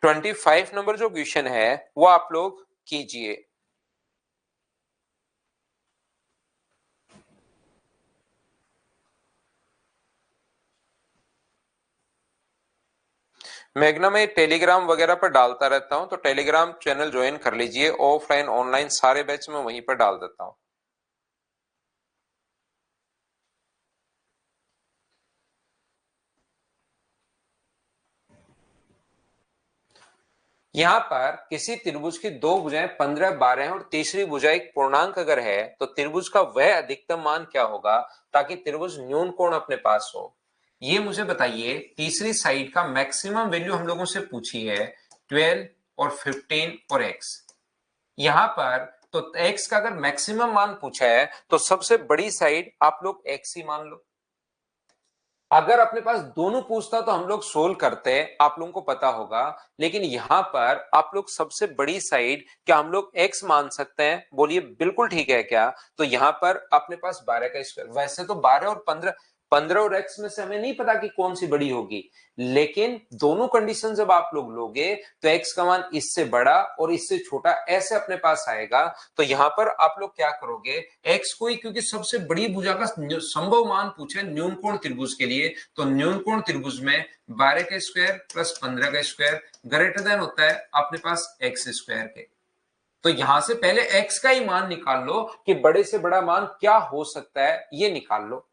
25 नंबर जो क्वेश्चन है वो आप लोग कीजिए। मैग्ना में टेलीग्राम वगैरह पर डालता रहता हूं, तो टेलीग्राम चैनल ज्वाइन कर लीजिए। ऑफलाइन ऑनलाइन सारे बैच में वहीं पर डाल देता हूं। यहाँ पर किसी त्रिभुज की दो भुजाएं 15, 12 और तीसरी भुजा एक पूर्णांक अगर है तो त्रिभुज का वह अधिकतम मान क्या होगा ताकि त्रिभुज न्यून कोण अपने पास हो। ये मुझे बताइए, तीसरी साइड का मैक्सिमम वैल्यू हम लोगों से पूछी है 12 और 15 और x। यहां पर तो x का अगर मैक्सिमम मान पूछा है तो सबसे बड़ी साइड आप लोग x ही मान लो। अगर अपने पास दोनों पूछता तो हम लोग सोल्व करते, आप लोगों को पता होगा। लेकिन यहां पर आप लोग सबसे बड़ी साइड क्या हम लोग x मान सकते हैं? बोलिए बिल्कुल ठीक है क्या? तो यहां पर अपने पास 12 का स्क्वायर, वैसे तो 12 और 15, 15 और x में से हमें नहीं पता कि कौन सी बड़ी होगी, लेकिन दोनों कंडीशन जब आप लोग लोगे तो x का मान इससे बड़ा और इससे छोटा ऐसे अपने पास आएगा। तो यहां पर आप लोग क्या करोगे, x को ही, क्योंकि सबसे बड़ी भुजा का संभव मान पूछे न्यून कोण त्रिभुज के लिए, तो न्यून कोण त्रिभुज में 12 का स्क्वायर प्लस 15 का स्क्वायर ग्रेटर देन होता है अपने पास x स्क्वायर के। तो यहां से पहले x का ही मान निकाल लो कि बड़े से बड़ा मान क्या हो सकता है, ये निकाल लो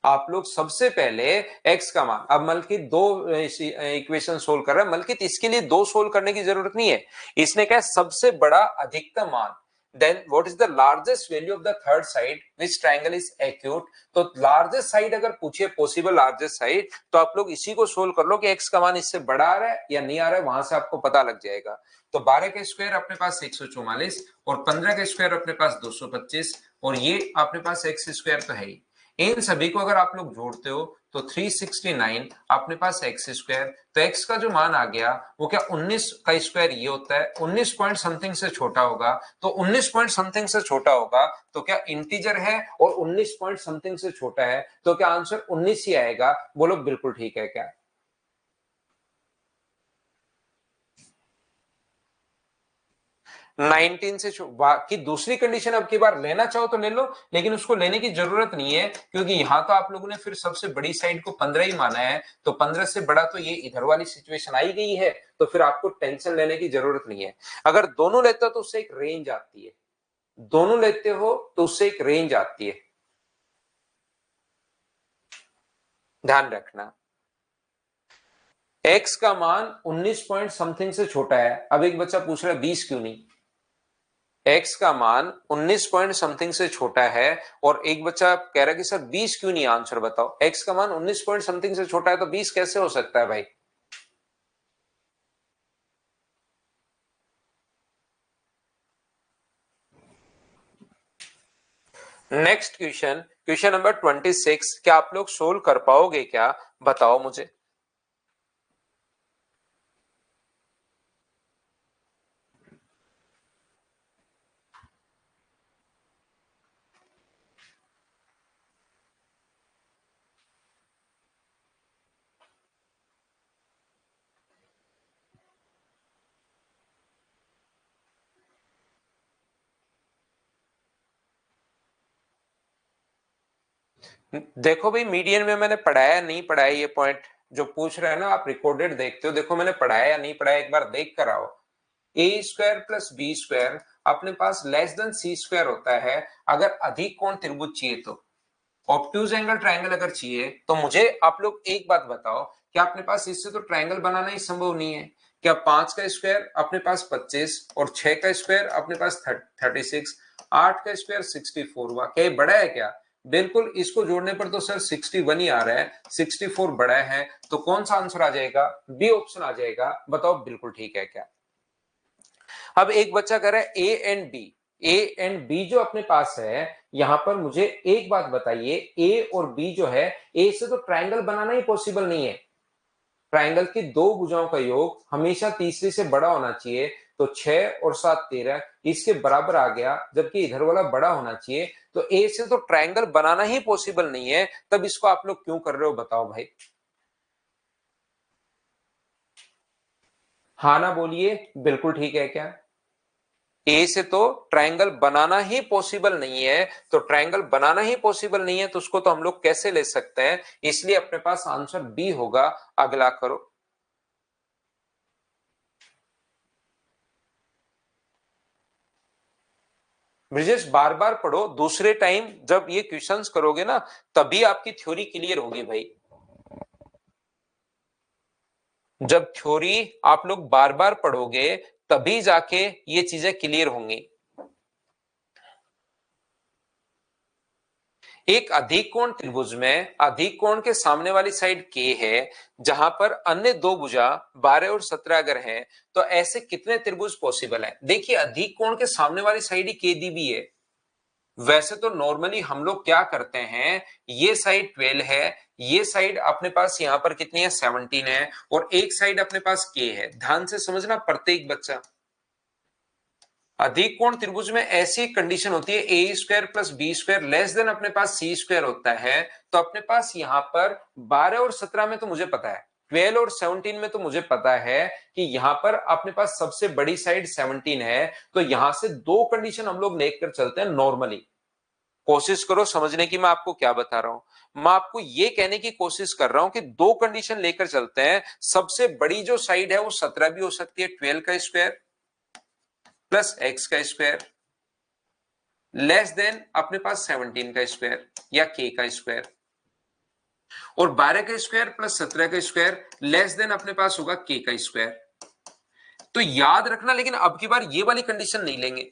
आप लोग सबसे पहले x का मान। अब मलकित दो इक्वेशन सोल्व कर रहा है, मलकित इसके लिए दो सोल्व करने की जरूरत नहीं है। इसने कहा सबसे बड़ा अधिकतम मान, then what is the largest value of the third side which triangle is acute. तो लार्जेस्ट साइड अगर पूछे, पॉसिबल लार्जेस्ट साइड, तो आप लोग इसी को सोल्व कर लो कि x का मान इससे बड़ा आ रहा है या नहीं आ रहा है, वहां से आपको पता लग जाएगा। तो 12 का स्क्वायर अपने पास 144 और 15 का स्क्वायर अपने पास 225 और ये अपने पास x स्क्वायर तो है ही। इन सभी को अगर आप लोग जोड़ते हो तो 369 अपने पास एक्स स्क्वायर। तो एक्स का जो मान आ गया वो क्या 19 का स्क्वायर ये होता है, 19 पॉइंट समथिंग से छोटा होगा। तो 19 पॉइंट समथिंग से छोटा होगा तो क्या इंटीजर है, और 19 पॉइंट समथिंग से छोटा है तो क्या आंसर 19 ही आएगा। बोलो बिल्कुल ठीक है क्या? 19 से बाकी दूसरी कंडीशन अब की बार लेना चाहो तो ले लो, लेकिन उसको लेने की जरूरत नहीं है, क्योंकि यहां तो आप लोगों ने फिर सबसे बड़ी साइड को 15 ही माना है। तो 15 से बड़ा तो ये इधर वाली सिचुएशन आई गई है, तो फिर आपको टेंशन लेने की जरूरत नहीं है। अगर दोनों लेते हो तो उससे एक रेंज आती है, दोनों लेते हो तो उससे एक रेंज आती है, ध्यान रखना। एक्स का मान 19 पॉइंट समथिंग से छोटा है। अब एक बच्चा पूछ रहा है 20 क्यों नहीं? एक्स का मान 19 पॉइंट समथिंग से छोटा है और एक बच्चा कह रहा है कि सर 20 क्यों नहीं? आंसर बताओ। एक्स का मान 19 पॉइंट समथिंग से छोटा है तो 20 कैसे हो सकता है भाई? नेक्स्ट क्वेश्चन, क्वेश्चन नंबर 26, क्या आप लोग सोल्व कर पाओगे क्या? बताओ मुझे। देखो भाई, मीडियन में मैंने पढ़ाया नहीं पढ़ाया, ये पॉइंट जो पूछ रहे हैं ना, आप रिकॉर्डेड देखते हो, देखो मैंने पढ़ाया या नहीं पढ़ाया, एक बार देख कर आओ। ए स्क्वायर प्लस बी स्क्वायर अपने पास लेस देन सी स्क्वायर होता है अगर अधिक कोण त्रिभुज चाहिए तो। ऑब्ट्यूज एंगल ट्रायंगल अगर चाहिए तो मुझे आप लोग एक बात बताओ, कि अपने पास इससे तो ट्रायंगल बनाना ही संभव नहीं है। क्या 5 का स्क्वायर अपने पास 25 और 6 का स्क्वायर अपने पास 36, 8 का स्क्वायर 64 हुआ, क्या ये बड़ा है क्या? बिल्कुल, इसको जोड़ने पर तो सर 61 ही आ रहा है, 64 बड़ा है, तो कौन सा आंसर आ जाएगा? बी ऑप्शन आ जाएगा। बताओ बिल्कुल ठीक है क्या? अब एक बच्चा कह रहा है A and B, A and B जो अपने पास है, यहां पर मुझे एक बात बताइए, ए और बी जो है, ए से तो ट्रायंगल बनाना ही पॉसिबल नहीं है। ट्रायंगल की दो भुजाओं का योग हमेशा तीसरी से बड़ा होना चाहिए। तो 6 और 7 13 इसके बराबर आ गया, जबकि इधर वाला बड़ा होना चाहिए। तो ए से तो ट्रायंगल बनाना ही पॉसिबल नहीं है, तब इसको आप लोग क्यों कर रहे हो? बताओ भाई। हाँ ना बोलिए, बिल्कुल ठीक है क्या? ए से तो ट्रायंगल बनाना ही पॉसिबल नहीं है, तो ट्रायंगल बनाना ही पॉसिबल नहीं है तो उसको तो हम लोग कैसे ले सकते हैं, इसलिए अपने पास आंसर बी होगा। अगला करो। ब्रिजेश बार बार पढ़ो, दूसरे टाइम जब ये क्वेश्चंस करोगे ना तभी आपकी थ्योरी क्लियर होगी भाई। जब थ्योरी आप लोग बार बार पढ़ोगे तभी जाके ये चीजें क्लियर होंगी। एक अधिक कोण त्रिभुज में अधिक कोण के सामने वाली साइड के है, जहां पर अन्य दो भुजा 12 और 17 अगर हैं, तो ऐसे कितने त्रिभुज पॉसिबल है? देखिए अधिक कोण के सामने वाली साइड ही के दी भी है। वैसे तो नॉर्मली हम लोग क्या करते हैं, ये साइड 12 है, ये साइड अपने पास यहां पर कितनी है 17 है, और एक साइड अपने पास के है। ध्यान से समझना प्रत्येक बच्चा। अधिक कोण त्रिभुज में ऐसी कंडीशन होती है A square plus B square less than अपने पास सी स्क्वायर होता है, तो अपने पास यहां पर 12 और 17 में तो मुझे पता है, 12 और 17 में तो मुझे पता है कि यहां पर अपने पास सबसे बड़ी साइड 17 है, तो यहां से दो कंडीशन हम लोग लेकर चलते हैं नॉर्मली। कोशिश करो समझने की मैं आपको क्या बता रहा हूं। मैं आपको ये कहने की कोशिश कर रहा हूं कि दो कंडीशन लेकर चलते हैं। सबसे बड़ी जो साइड है वो 17 भी हो सकती है, 12 का स्क्वायर प्लस एक्स का स्क्वायर लेस देन अपने पास 17 का स्क्वायर या के का स्क्वायर, और 12 का स्क्वायर प्लस 17 का स्क्वायर लेस देन अपने पास होगा के का स्क्वायर। तो याद रखना, लेकिन अब की बार ये वाली कंडीशन नहीं लेंगे।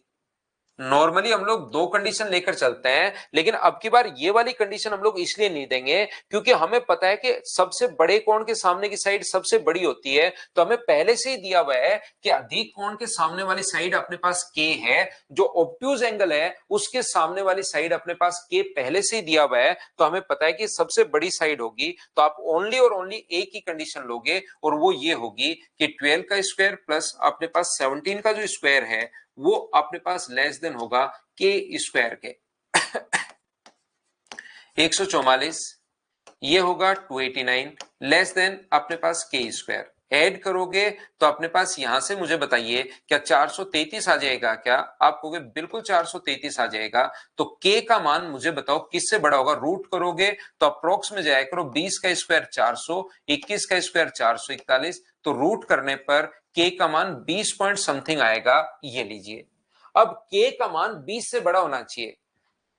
नॉर्मली हम लोग दो कंडीशन लेकर चलते हैं, लेकिन अब की बार ये वाली कंडीशन हम लोग इसलिए नहीं देंगे क्योंकि हमें पता है कि सबसे बड़े कोण के सामने की साइड सबसे बड़ी होती है, तो हमें पहले से ही दिया हुआ है कि अधिक कोण के सामने वाली साइड अपने पास के है, जो ऑब्ट्यूज एंगल है उसके सामने वाली साइड अपने पास के पहले से ही दिया हुआ है, तो हमें पता है कि सबसे बड़ी साइड होगी, तो आप ओनली और ओनली एक ही कंडीशन लोगे, और वो ये होगी कि 12 का स्क्वायर प्लस अपने पास 17 का जो स्क्वायर है वो अपने पास लेस देन होगा के स्क्वायर के। 144 ये होगा 289 लेस देन अपने पास के स्क्वायर। ऐड करोगे तो अपने पास यहां से मुझे बताइए क्या 433 आ जाएगा? क्या आप कहोगे बिल्कुल 433 आ जाएगा। तो के का मान मुझे बताओ किससे बड़ा होगा? रूट करोगे तो अप्रोक्स में जाया करो, 20 का स्क्वायर 400, 21 का स्क्वायर 441, तो रूट करने पर के का मान 20 पॉइंट समथिंग आएगा। ये लीजिए, अब के का मान 20 से बड़ा होना चाहिए,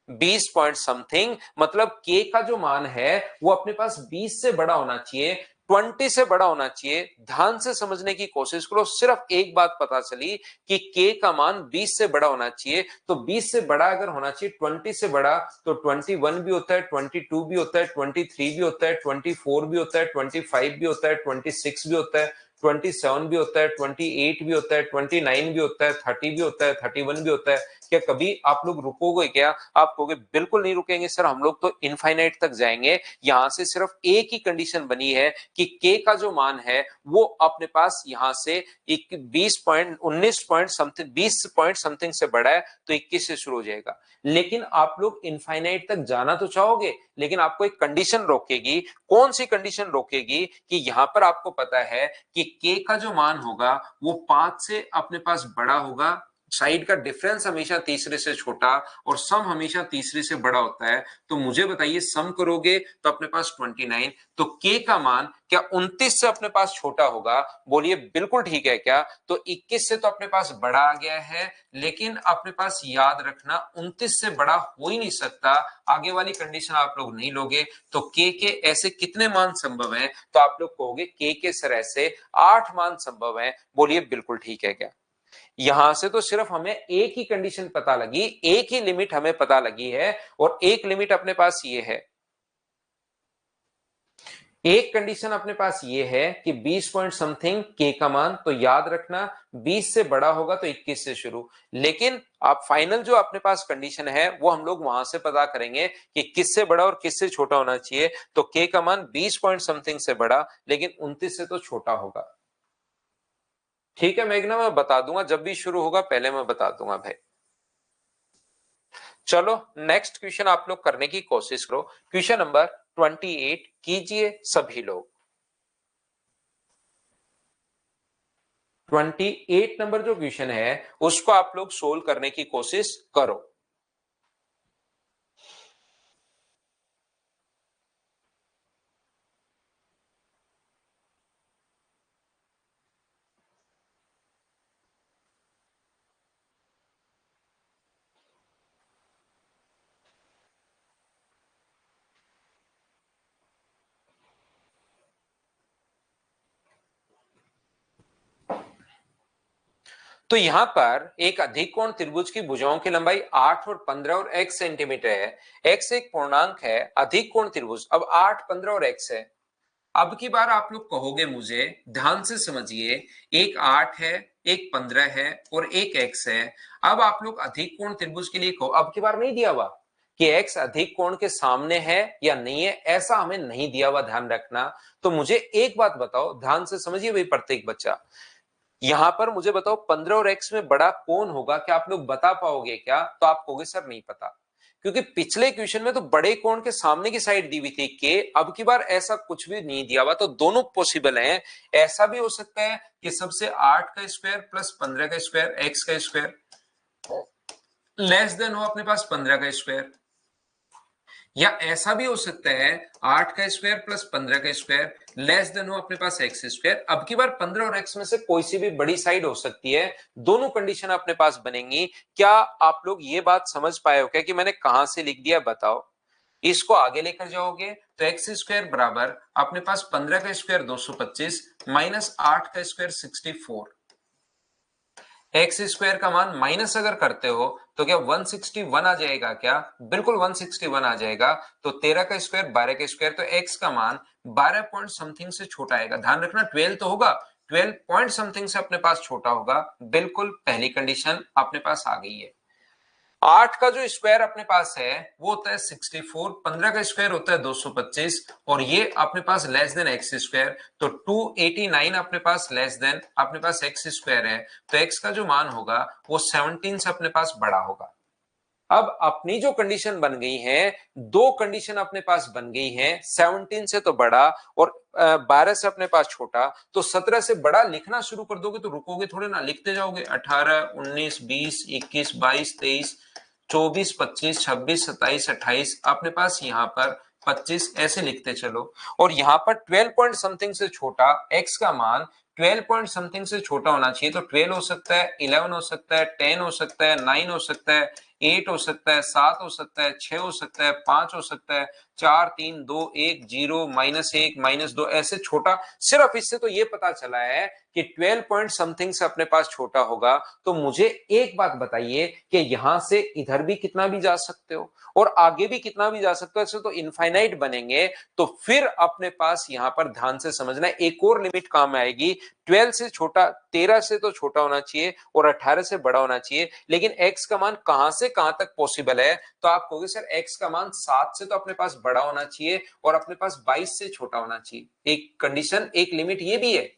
20 पॉइंट समथिंग, मतलब के का जो मान है वो अपने पास 20 से बड़ा होना चाहिए, 20 से बड़ा होना चाहिए। ध्यान से समझने की कोशिश करो, सिर्फ एक बात पता चली कि के का मान 20 से बड़ा होना चाहिए, तो 20 से बड़ा अगर होना चाहिए 20 से बड़ा, तो 21 भी होता है, 22 भी होता है, 23 भी होता है, 24 भी होता है, 25 भी होता है, 26 भी होता है, 27 भी होता है, 28 भी होता है, 29 भी होता है, 30 भी होता है, 31 भी होता है। क्या कभी आप लोग रुकोगे क्या? आप कहोगे बिल्कुल नहीं रुकेंगे सर, हम लोग तो इनफाइनाइट तक जाएंगे। यहां से सिर्फ एक ही कंडीशन बनी है कि के का जो मान है वो अपने पास यहां से 20 point 19 point something 20 point something से बड़ा है, तो 21 से शुरू हो जाएगा। लेकिन आप लोग इनफाइनाइट तक जाना तो चाहोगे, लेकिन आपको एक कंडीशन रोकेगी। कौन सी कंडीशन रोकेगी? कि यहां पर आपको पता है कि के का जो मान होगा वो 5 से अपने पास बड़ा होगा, साइड का डिफरेंस हमेशा तीसरे से छोटा, और सम हमेशा तीसरे से बड़ा होता है। तो मुझे बताइए, सम करोगे तो अपने पास 29, तो के का मान क्या 29 से अपने पास छोटा होगा? बोलिए बिल्कुल ठीक है क्या? तो 21 से तो अपने पास बड़ा आ गया है, लेकिन अपने पास याद रखना 29 से बड़ा हो ही नहीं सकता। आगे वाली कंडीशन आप लोग नहीं लोगे, तो के ऐसे कितने मान संभव है? तो आप लोग कहोगे के सर ऐसे 8 मान संभव है। बोलिए बिल्कुल ठीक है क्या? यहां से तो सिर्फ हमें एक ही कंडीशन पता लगी, एक ही लिमिट हमें पता लगी है, और एक लिमिट अपने पास ये है, एक कंडीशन अपने पास ये है कि 20 पॉइंट समथिंग के का मान, तो याद रखना 20 से बड़ा होगा तो 21 से शुरू। लेकिन आप फाइनल जो अपने पास कंडीशन है वो हम लोग वहां से पता करेंगे कि किससे बड़ा और किससे छोटा होना चाहिए। तो के का मान 20 पॉइंट समथिंग से बड़ा, लेकिन 29 से तो छोटा होगा। ठीक है मेघना, मैं बता दूंगा जब भी शुरू होगा, पहले मैं बता दूंगा भाई। चलो नेक्स्ट क्वेश्चन आप लोग करने की कोशिश करो। क्वेश्चन नंबर 28 कीजिए सभी लोग। 28 नंबर जो क्वेश्चन है उसको आप लोग सोल्व करने की कोशिश करो। तो यहां पर एक अधिक कोण त्रिभुज की भुजाओं की लंबाई 8 और 15 और x सेंटीमीटर है। x एक पूर्णांक है, अधिक कोण त्रिभुज अब 8, 15 और x है। अब की बार आप लोग कहोगे मुझे, ध्यान से समझिए, एक 8 है, एक 15 है और एक x है। अब आप लोग अधिक कोण त्रिभुज के लिए कहो, अब की बार नहीं दिया हुआ कि x अधिक कोण के सामने है या नहीं है, ऐसा हमें नहीं दिया हुआ, ध्यान रखना। तो मुझे एक बात बताओ, ध्यान से समझिए भाई प्रत्येक बच्चा, यहां पर मुझे बताओ 15 और x में बड़ा कौन होगा, क्या आप लोग बता पाओगे क्या? तो आप कहोगे सर नहीं पता, क्योंकि पिछले क्वेश्चन में तो बड़े कोण के सामने की साइड दी हुई थी के, अब की बार ऐसा कुछ भी नहीं दिया हुआ, तो दोनों पॉसिबल हैं। ऐसा भी हो सकता है कि सबसे 8 का स्क्वायर प्लस 15 का स्क्वायर x का स्क्वायर लेस देन हो अपने पास 15 का स्क्वायर, या ऐसा भी हो सकता है 8 का स्क्वायर प्लस 15 का स्क्वायर लेस देन हो अपने पास एक्स स्क्वायर। अब की बार 15 और एक्स में से कोई सी भी बड़ी साइड हो सकती है, दोनों कंडीशन अपने पास बनेंगी। क्या आप लोग ये बात समझ पाए हो क्या कि मैंने कहां से लिख दिया? बताओ। इसको आगे लेकर जाओगे तो एक्स स्क्वायर बराबर अपने पास 15 का स्क्वायर 225 माइनस 8 का स्क्वायर 64। एक्स स्क्वायर का मान माइनस अगर करते हो तो क्या 161 आ जाएगा? क्या बिल्कुल 161 आ जाएगा। तो 13 का स्क्वायर 12 का स्क्वायर, तो एक्स का मान 12 पॉइंट समथिंग से छोटा आएगा। ध्यान रखना 12 तो होगा, 12 पॉइंट समथिंग से अपने पास छोटा होगा। बिल्कुल पहली कंडीशन अपने पास आ गई है। 8 का जो स्क्वायर अपने पास है वो होता है 64, 15 का स्क्वायर होता है 225 और ये अपने पास लेस देन एक्स स्क्वायर, तो 289 अपने पास लेस देन अपने पास एक्स स्क्वायर है। तो एक्स का जो मान होगा वो 17 से अपने पास बड़ा होगा। अब अपनी जो कंडीशन बन गई है, दो कंडीशन अपने पास बन गई है, 17 से तो बड़ा और 12 से अपने पास छोटा। तो 17 से बड़ा लिखना शुरू कर दोगे तो रुकोगे थोड़े ना, लिखते जाओगे 18, 19, 20, 21, 22, 23, 24, 25, 26, 27, 28, अपने पास यहाँ पर 25, ऐसे लिखते चलो। और यहाँ पर 12 पॉइंट समथिंग से छोटा एक्स का मान 12 पॉइंट समथिंग से छोटा होना चाहिए। तो 12 हो सकता है, 11 हो सकता है, 10 हो सकता है, 9 हो सकता है, 8 हो सकता है, 7 हो सकता है, 6 हो सकता है, 5 हो सकता है, 4, 3, 2, 1, 0, -1, -2, ऐसे छोटा। सिर्फ इससे तो ये पता चला है कि 12 पॉइंट समथिंग से अपने पास छोटा होगा। तो मुझे एक बात बताइए कि यहां से इधर भी कितना भी जा सकते हो और आगे भी कितना भी जा सकते हो, ऐसे तो इनफाइनाइट बनेंगे। तो फिर अपने पास यहां पर ध्यान से समझना एक और लिमिट काम आएगी। 12 से छोटा, 13 से तो छोटा होना चाहिए और 18 से बड़ा होना चाहिए, लेकिन x का मान कहां से कहां तक पॉसिबल है? तो आप कहोगे सर x का मान 7 से तो अपने पास बड़ा होना चाहिए और अपने पास 22 से छोटा होना चाहिए। एक कंडीशन, एक लिमिट ये भी है।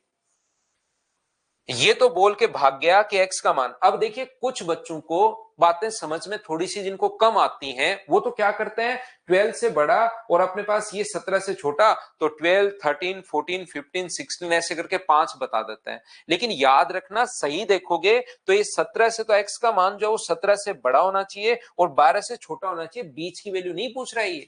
ये तो बोल के भाग गया कि x का मान। अब देखिए कुछ बच्चों को बातें समझ में थोड़ी सी जिनको कम आती हैं, वो तो क्या करते हैं, 12 से बड़ा और अपने पास ये 17 से छोटा, तो 12, 13, 14, 15, 16 ऐसे करके 5 बता देते हैं। लेकिन याद रखना, सही देखोगे तो ये 17 से तो x का मान जो 17 से बड़ा होना चाहिए और 12 से छोटा होना चाहिए, बीच की वैल्यू नहीं पूछ रहा है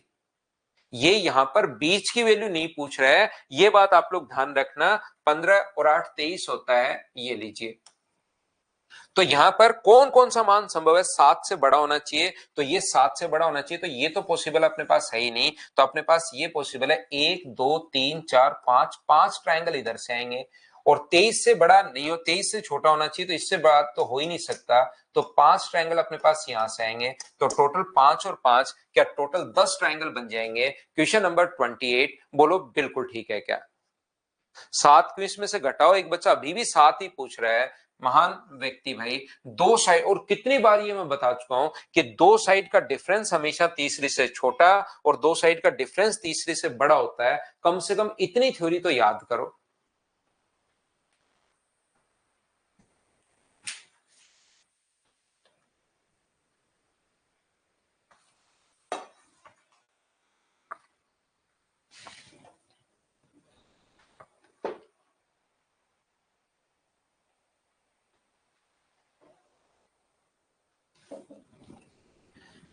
ये यहां पर बीच की वैल्यू नहीं पूछ रहा है, ये बात आप लोग ध्यान रखना। 15 और 8, 23 होता है, ये लीजिए। तो यहां पर कौन कौन सा मान संभव है? 7 से बड़ा होना चाहिए, तो ये 7 से बड़ा होना चाहिए, तो ये तो पॉसिबल अपने पास है ही नहीं। तो अपने पास ये पॉसिबल है 1, 2, 3, 4, 5, 5 ट्राइंगल इधर से आएंगे। और 23 से बड़ा नहीं हो, 23 से छोटा होना चाहिए, तो इससे बड़ा तो हो ही नहीं सकता। तो 5 ट्राइंगल अपने पास यहां से आएंगे, तो टोटल 5 और 5 क्या टोटल 10 ट्राइंगल बन जाएंगे। क्वेश्चन नंबर 28, बोलो बिल्कुल ठीक है क्या? 7 क्विज में से घटाओ, एक बच्चा अभी भी 7 ही पूछ रहा है। महान व्यक्ति भाई, दो साइड, और कितनी बार ये मैं बता चुका हूं कि दो साइड का डिफरेंस हमेशा तीसरी से छोटा और दो साइड का डिफरेंस तीसरी से बड़ा होता है। कम से कम इतनी थ्योरी तो याद करो।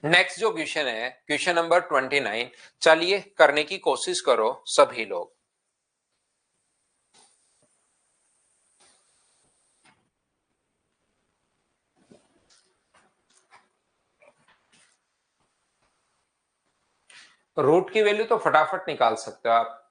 नेक्स्ट जो क्वेश्चन है क्वेश्चन नंबर 29। चलिए करने की कोशिश करो सभी लोग। रूट की वैल्यू तो फटाफट निकाल सकते हो आप।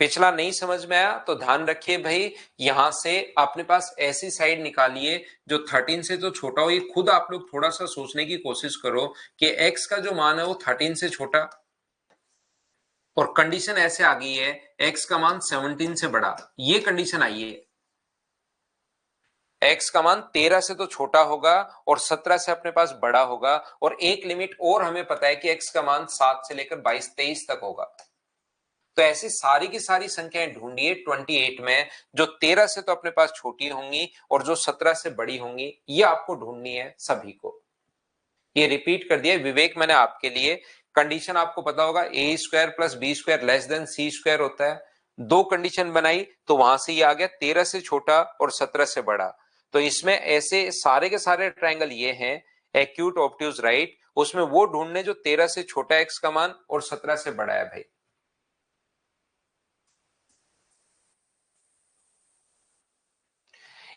पिछला नहीं समझ में आया तो ध्यान रखिए भाई, यहां से अपने पास ऐसी साइड निकालिए जो 13 से तो छोटा हो। ये खुद आप लोग थोड़ा सा सोचने की कोशिश करो कि x का जो मान है वो 13 से छोटा, और कंडीशन ऐसे आ गई है x का मान 17 से बड़ा। ये कंडीशन आई है, x का मान 13 से तो छोटा होगा और 17 से अपने पास बड़ा होगा, और एक लिमिट और हमें पता है कि x का मान 7 से लेकर 22-23 तक होगा। तो ऐसी सारी की सारी संख्याएं ढूंढिए 28 में, जो 13 से तो अपने पास छोटी होंगी और जो 17 से बड़ी होंगी, ये आपको ढूंढनी है सभी को। ये रिपीट कर दिया विवेक मैंने आपके लिए। कंडीशन आपको पता होगा A square plus B square less than C square होता है। दो कंडीशन बनाई तो वहां से ये आ गया 13 से छोटा और 17 से बड़ा। तो इसमें ऐसे सारे के सारे ट्रायंगल ये हैं एक्यूट ऑब्ट्यूज राइट, उसमें वो ढूंढने जो 13 से छोटा एक्स का मान और 17 से बड़ा है भाई।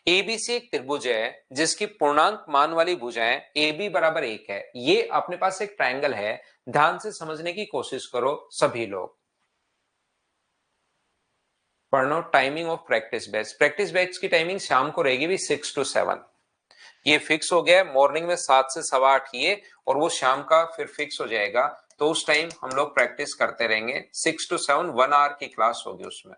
एबीसी एक त्रिभुज है जिसकी पूर्णांक मान वाली भुजाएं ए बी बराबर 1 है। ये अपने पास एक ट्रायंगल है, ध्यान से समझने की कोशिश करो सभी लोग। पढ़ना टाइमिंग ऑफ प्रैक्टिस बैच की टाइमिंग शाम को रहेगी भी 6 to 7। ये फिक्स हो गया, मॉर्निंग में 7 से 8:15 ये, और वो शाम का फिर फिक्स हो जाएगा। तो उस टाइम हम लोग प्रैक्टिस करते रहेंगे 6 to 7, 1 आवर की क्लास होगी उसमें।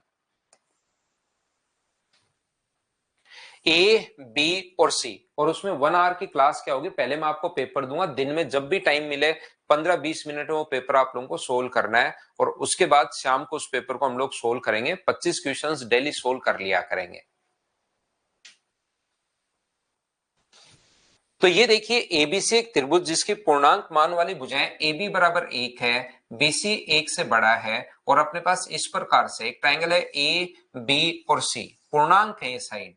ए बी और सी, और उसमें 1 आवर की क्लास क्या होगी, पहले मैं आपको पेपर दूंगा, दिन में जब भी टाइम मिले 15-20 मिनट में वो पेपर आप लोगों को सोल्व करना है, और उसके बाद शाम को उस पेपर को हम लोग सोल्व करेंगे। 25 क्वेश्चंस डेली सोल्व कर लिया करेंगे। तो ये देखिए एबीसी एक त्रिभुज जिसकी पूर्णांक मान वाली भुजाएं ए बी बराबर 1 है, बीसी 1 से बड़ा है, और अपने पास इस प्रकार से एक ट्रायंगल है ए बी और सी। पूर्णांक है ये साइड,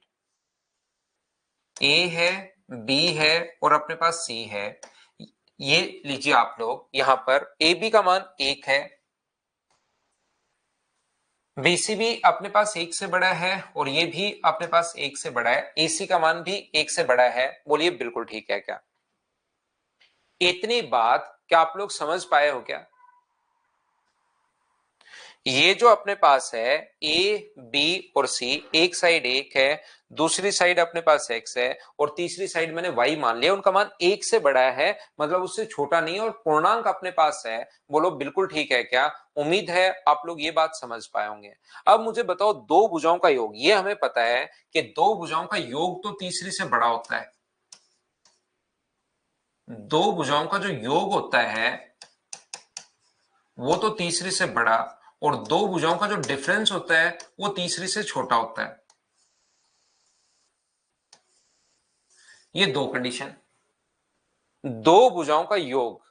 ए है बी है और अपने पास सी है। ये लीजिए आप लोग, यहां पर ए बी का मान 1 है, बीसी भी अपने पास 1 से बड़ा है, और ये भी अपने पास 1 से बड़ा है, एसी का मान भी 1 से बड़ा है। बोलिए बिल्कुल ठीक है क्या? इतनी बात क्या आप लोग समझ पाए हो क्या? ये जो अपने पास है ए बी और सी, एक साइड 1 है, दूसरी साइड अपने पास x है, और तीसरी साइड मैंने y मान लिया, उनका मान 1 से बड़ा है, मतलब उससे छोटा नहीं, और पूर्णांक अपने पास है। बोलो बिल्कुल ठीक है क्या? उम्मीद है आप लोग ये बात समझ पाए होंगे। अब मुझे बताओ दो भुजाओं का योग, ये हमें पता है कि दो भुजाओं का योग तो तीसरी से बड़ा होता है। दो भुजाओं का जो योग होता है वो तो तीसरी से बड़ा, और दो भुजाओं का जो डिफरेंस होता है वो तीसरी से छोटा होता है। ये दो कंडीशन। दो भुजाओं का योग,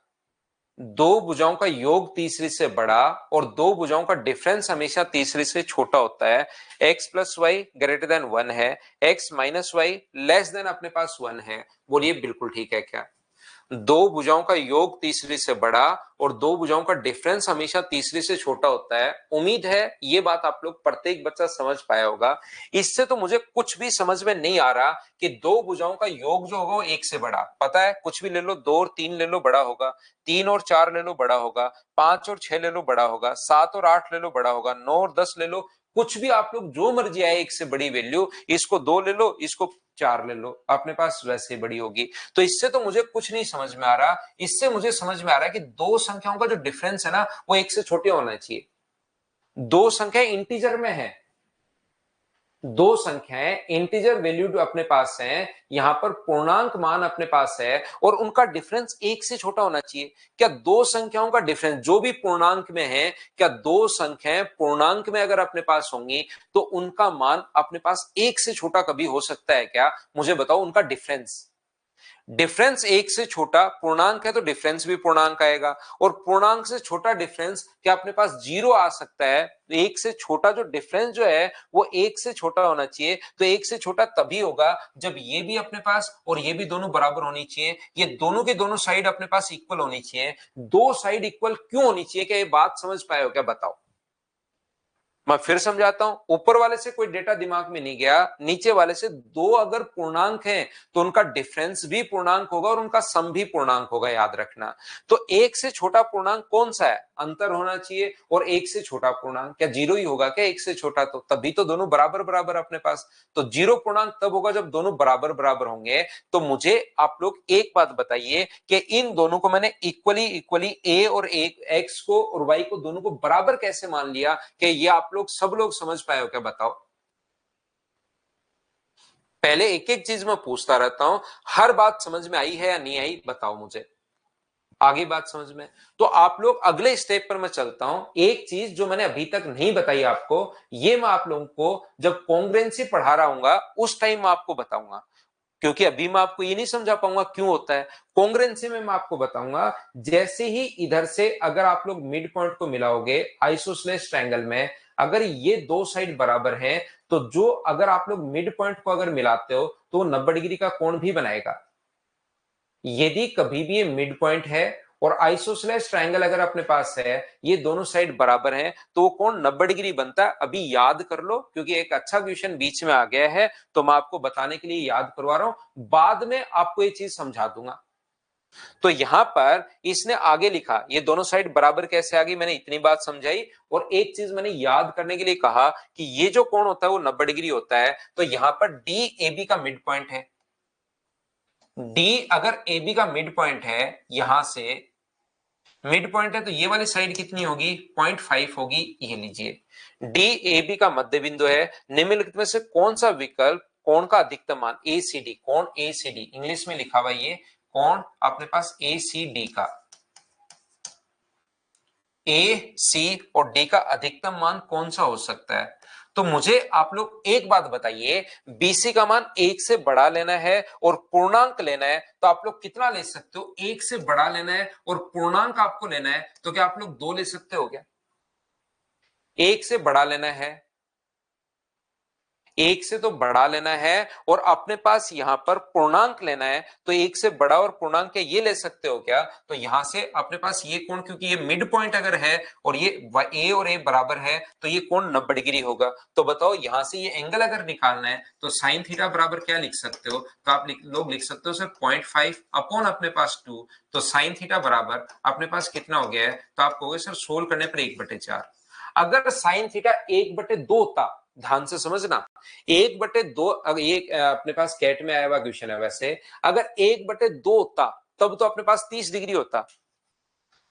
दो भुजाओं का योग तीसरी से बड़ा, और दो भुजाओं का डिफरेंस हमेशा तीसरी से छोटा होता है। x plus Y greater than 1 है, x minus Y less than अपने पास 1 है। बोलिए बिल्कुल ठीक है क्या? दो भुजाओं का योग तीसरी से बड़ा और दो भुजाओं का डिफरेंस हमेशा तीसरी से छोटा होता है। उम्मीद है ये बात आप लोग प्रत्येक बच्चा समझ पाया होगा। इससे तो मुझे कुछ भी समझ में नहीं आ रहा कि दो भुजाओं का योग जो होगा वो 1 से बड़ा, पता है कुछ भी ले लो, 2 और 3 ले लो बड़ा होगा, 3 और 4 ले लो बड़ा होगा, 5 और 6 ले लो बड़ा होगा, 7 और 8 ले लो बड़ा होगा, 9 और 10 ले लो, कुछ भी आप लोग जो मर्जी आए 1 से बड़ी वैल्यू, इसको 2 ले लो, इसको 4 ले लो, अपने पास वैसे बड़ी होगी। तो इससे तो मुझे कुछ नहीं समझ में आ रहा। इससे मुझे समझ में आ रहा है कि दो संख्याओं का जो डिफरेंस है ना वो 1 से छोटे होना चाहिए। दो संख्याएं इंटीजर में है, दो संख्याएं इंटीजर वैल्यू अपने पास हैं, यहां पर पूर्णांक मान अपने पास है, और उनका डिफरेंस 1 से छोटा होना चाहिए। क्या दो संख्याओं का डिफरेंस जो भी पूर्णांक में है, क्या दो संख्याएं पूर्णांक में अगर अपने पास होंगी तो उनका मान अपने पास 1 से छोटा कभी हो सकता है क्या? मुझे बताओ उनका डिफरेंस। डिफरेंस एक से छोटा पूर्णांक है तो डिफरेंस भी पूर्णांक आएगा, और पूर्णांक से छोटा डिफरेंस क्या अपने पास जीरो आ सकता है? एक से छोटा जो डिफरेंस जो है वो एक से छोटा होना चाहिए, तो एक से छोटा तभी होगा जब ये भी अपने पास और ये भी दोनों बराबर होनी चाहिए, ये दोनों के दोनों साइड अपने पास इक्वल होनी चाहिए। दो साइड इक्वल क्यों होनी चाहिए? क्या ये बात समझ पाए हो क्या? बताओ। मैं फिर समझाता हूं, ऊपर वाले से कोई डेटा दिमाग में नहीं गया, नीचे वाले से दो अगर पूर्णांक हैं तो उनका डिफरेंस भी पूर्णांक होगा और उनका सम भी पूर्णांक होगा, याद रखना। तो एक से छोटा पूर्णांक कौन सा है? अंतर होना चाहिए। और एक से छोटा पूर्णांक क्या जीरो ही होगा क्या? एक से छोटा तो तभी तो दोनों बराबर बराबर अपने पास। तो जीरो पूर्णांक तब होगा जब दोनों बराबर बराबर होंगे। तो मुझे आप लोग एक बात बताइए कि इन दोनों को मैंने इक्वली इक्वली ए और एक एक्स को और वाई को दोनों को बराबर कैसे मान लिया? कि ये आप लोग सब लोग समझ पाए हो क्या? बताओ। पहले एक एक चीज मैं पूछता रहता हूं, हर बात समझ में आई है या नहीं आई? बताओ मुझे। आगे बात समझ में? तो आप लोग अगले स्टेप पर मैं चलता हूं। एक चीज जो मैंने अभी तक नहीं बताई आपको, ये मैं आप लोगों को जब कॉन्ग्रुएंसी पढ़ा रहा हूंगा उस टाइम मैं आपको बताऊंगा, क्योंकि अभी मैं आपको ये नहीं समझा पाऊंगा क्यों होता है। कॉन्ग्रुएंसी में मैं आपको बताऊंगा, जैसे ही इधर से अगर आप लोग मिड पॉइंट को मिलाओगे आइसोसेलेस ट्रायंगल में, अगर ये दो साइड बराबर हैं, तो जो अगर आप लोग मिड पॉइंट को अगर मिलाते हो तो 90 डिग्री का कोण भी बनाएगा। यदि कभी भी ये मिड पॉइंट है और आइसोसेलेस ट्रायंगल अगर अपने पास है, ये दोनों साइड बराबर हैं, तो वो कोण 90 डिग्री बनता है। अभी याद कर लो, क्योंकि एक अच्छा क्वेश्चन बीच में आ गया है, तो मैं आपको बताने के लिए याद करवा रहा हूं, बाद में आपको ये चीज समझा दूंगा। तो यहां पर इसने आगे लिखा, ये दोनों साइड बराबर कैसे आ गई, मैंने इतनी बात समझाई। और एक चीज मैंने याद करने के लिए कहा कि ये जो कोण होता है वो 90 डिग्री होता है। तो यहां पर डी ए बी का मिड पॉइंट है। डी अगर ए बी का मिड पॉइंट है, यहां से मिड पॉइंट है, तो ये वाली साइड कितनी होगी? 0.5 होगी। ये लीजिए, डी ए बी का मध्य बिंदु है। निम्नलिखित में से कौन सा विकल्प कोण का अधिकतम मान ए सी डी, कोण ए सी डी इंग्लिश में लिखा हुआ ये कोण अपने पास ए सी डी का, ए सी और डी का अधिकतम मान कौन सा हो सकता है? तो मुझे आप लोग एक बात बताइए, बीसी का मान एक से बड़ा लेना है और पूर्णांक लेना है, तो आप लोग कितना ले सकते हो? एक से बड़ा लेना है और पूर्णांक आपको लेना है, तो क्या आप लोग दो ले सकते हो क्या? एक से बड़ा लेना है, एक से तो बड़ा लेना है, और अपने पास यहां पर पूर्णांक लेना है, तो एक से बड़ा और पूर्णांक ये ले सकते हो क्या? तो यहां से अपने पास ये कोण, क्योंकि ये मिड पॉइंट अगर है और ये ए और ए बराबर है, तो ये कोण 90 डिग्री होगा। तो बताओ, यहां से ये एंगल अगर निकालना है तो साइन थीटा बराबर क्या लिख सकते हो? तो आप लोग लिख सकते हो सर 0.5 अपॉन अपने पास 2। तो साइन थीटा बराबर अपने पास कितना हो गया है? तो आप कहोगे सर सोल्व करने पर 1/4। अगर साइन थीटा 1/2 होता, ध्यान से समझना, 1/2, एक अपने पास कैट में आया हुआ क्वेश्चन है वैसे, अगर 1/2 होता तब तो अपने पास 30 डिग्री होता।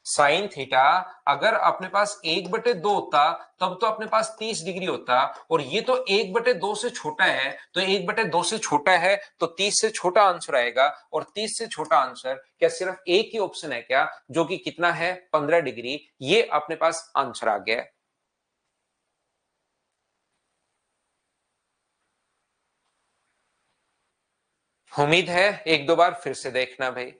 साइन थीटा अगर अपने पास 1/2 होता तब तो अपने पास 30 डिग्री होता, और ये तो 1/2 से छोटा है, तो 1/2 से छोटा है तो 30 से छोटा आंसर आएगा। और 30 से छोटा आंसर क्या सिर्फ एक ही ऑप्शन है क्या, जो कि कितना है? 15 डिग्री। ये अपने पास आंसर आ गया। उम्मीद है एक दो बार फिर से देखना भाई।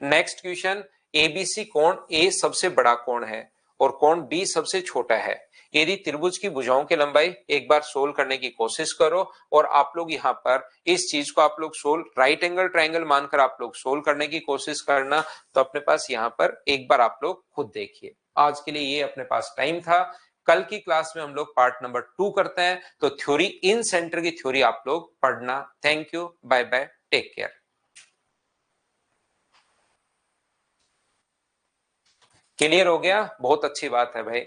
नेक्स्ट क्वेश्चन, एबीसी कोण ए सबसे बड़ा कोण है और कोण बी सबसे छोटा है। यदि त्रिभुज की भुजाओं की लंबाई, एक बार सोल्व करने की कोशिश करो, और आप लोग यहाँ पर इस चीज को आप लोग सोल्व राइट एंगल ट्रायंगल मानकर आप लोग सोल्व करने की कोशिश करना। तो अपने पास यहाँ पर एक बार आप लोग खुद देखिए। आज के लिए ये अपने पास टाइम था। कल की क्लास में हम लोग पार्ट नंबर 2 करते हैं, तो थ्योरी इन सेंटर की थ्योरी आप लोग पढ़ना। Thank you, bye bye, take care. Clear हो गया? बहुत अच्छी बात है भाई।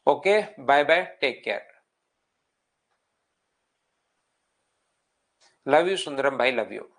Okay, bye bye, take care. Love you Sundaram भाई, लव यू।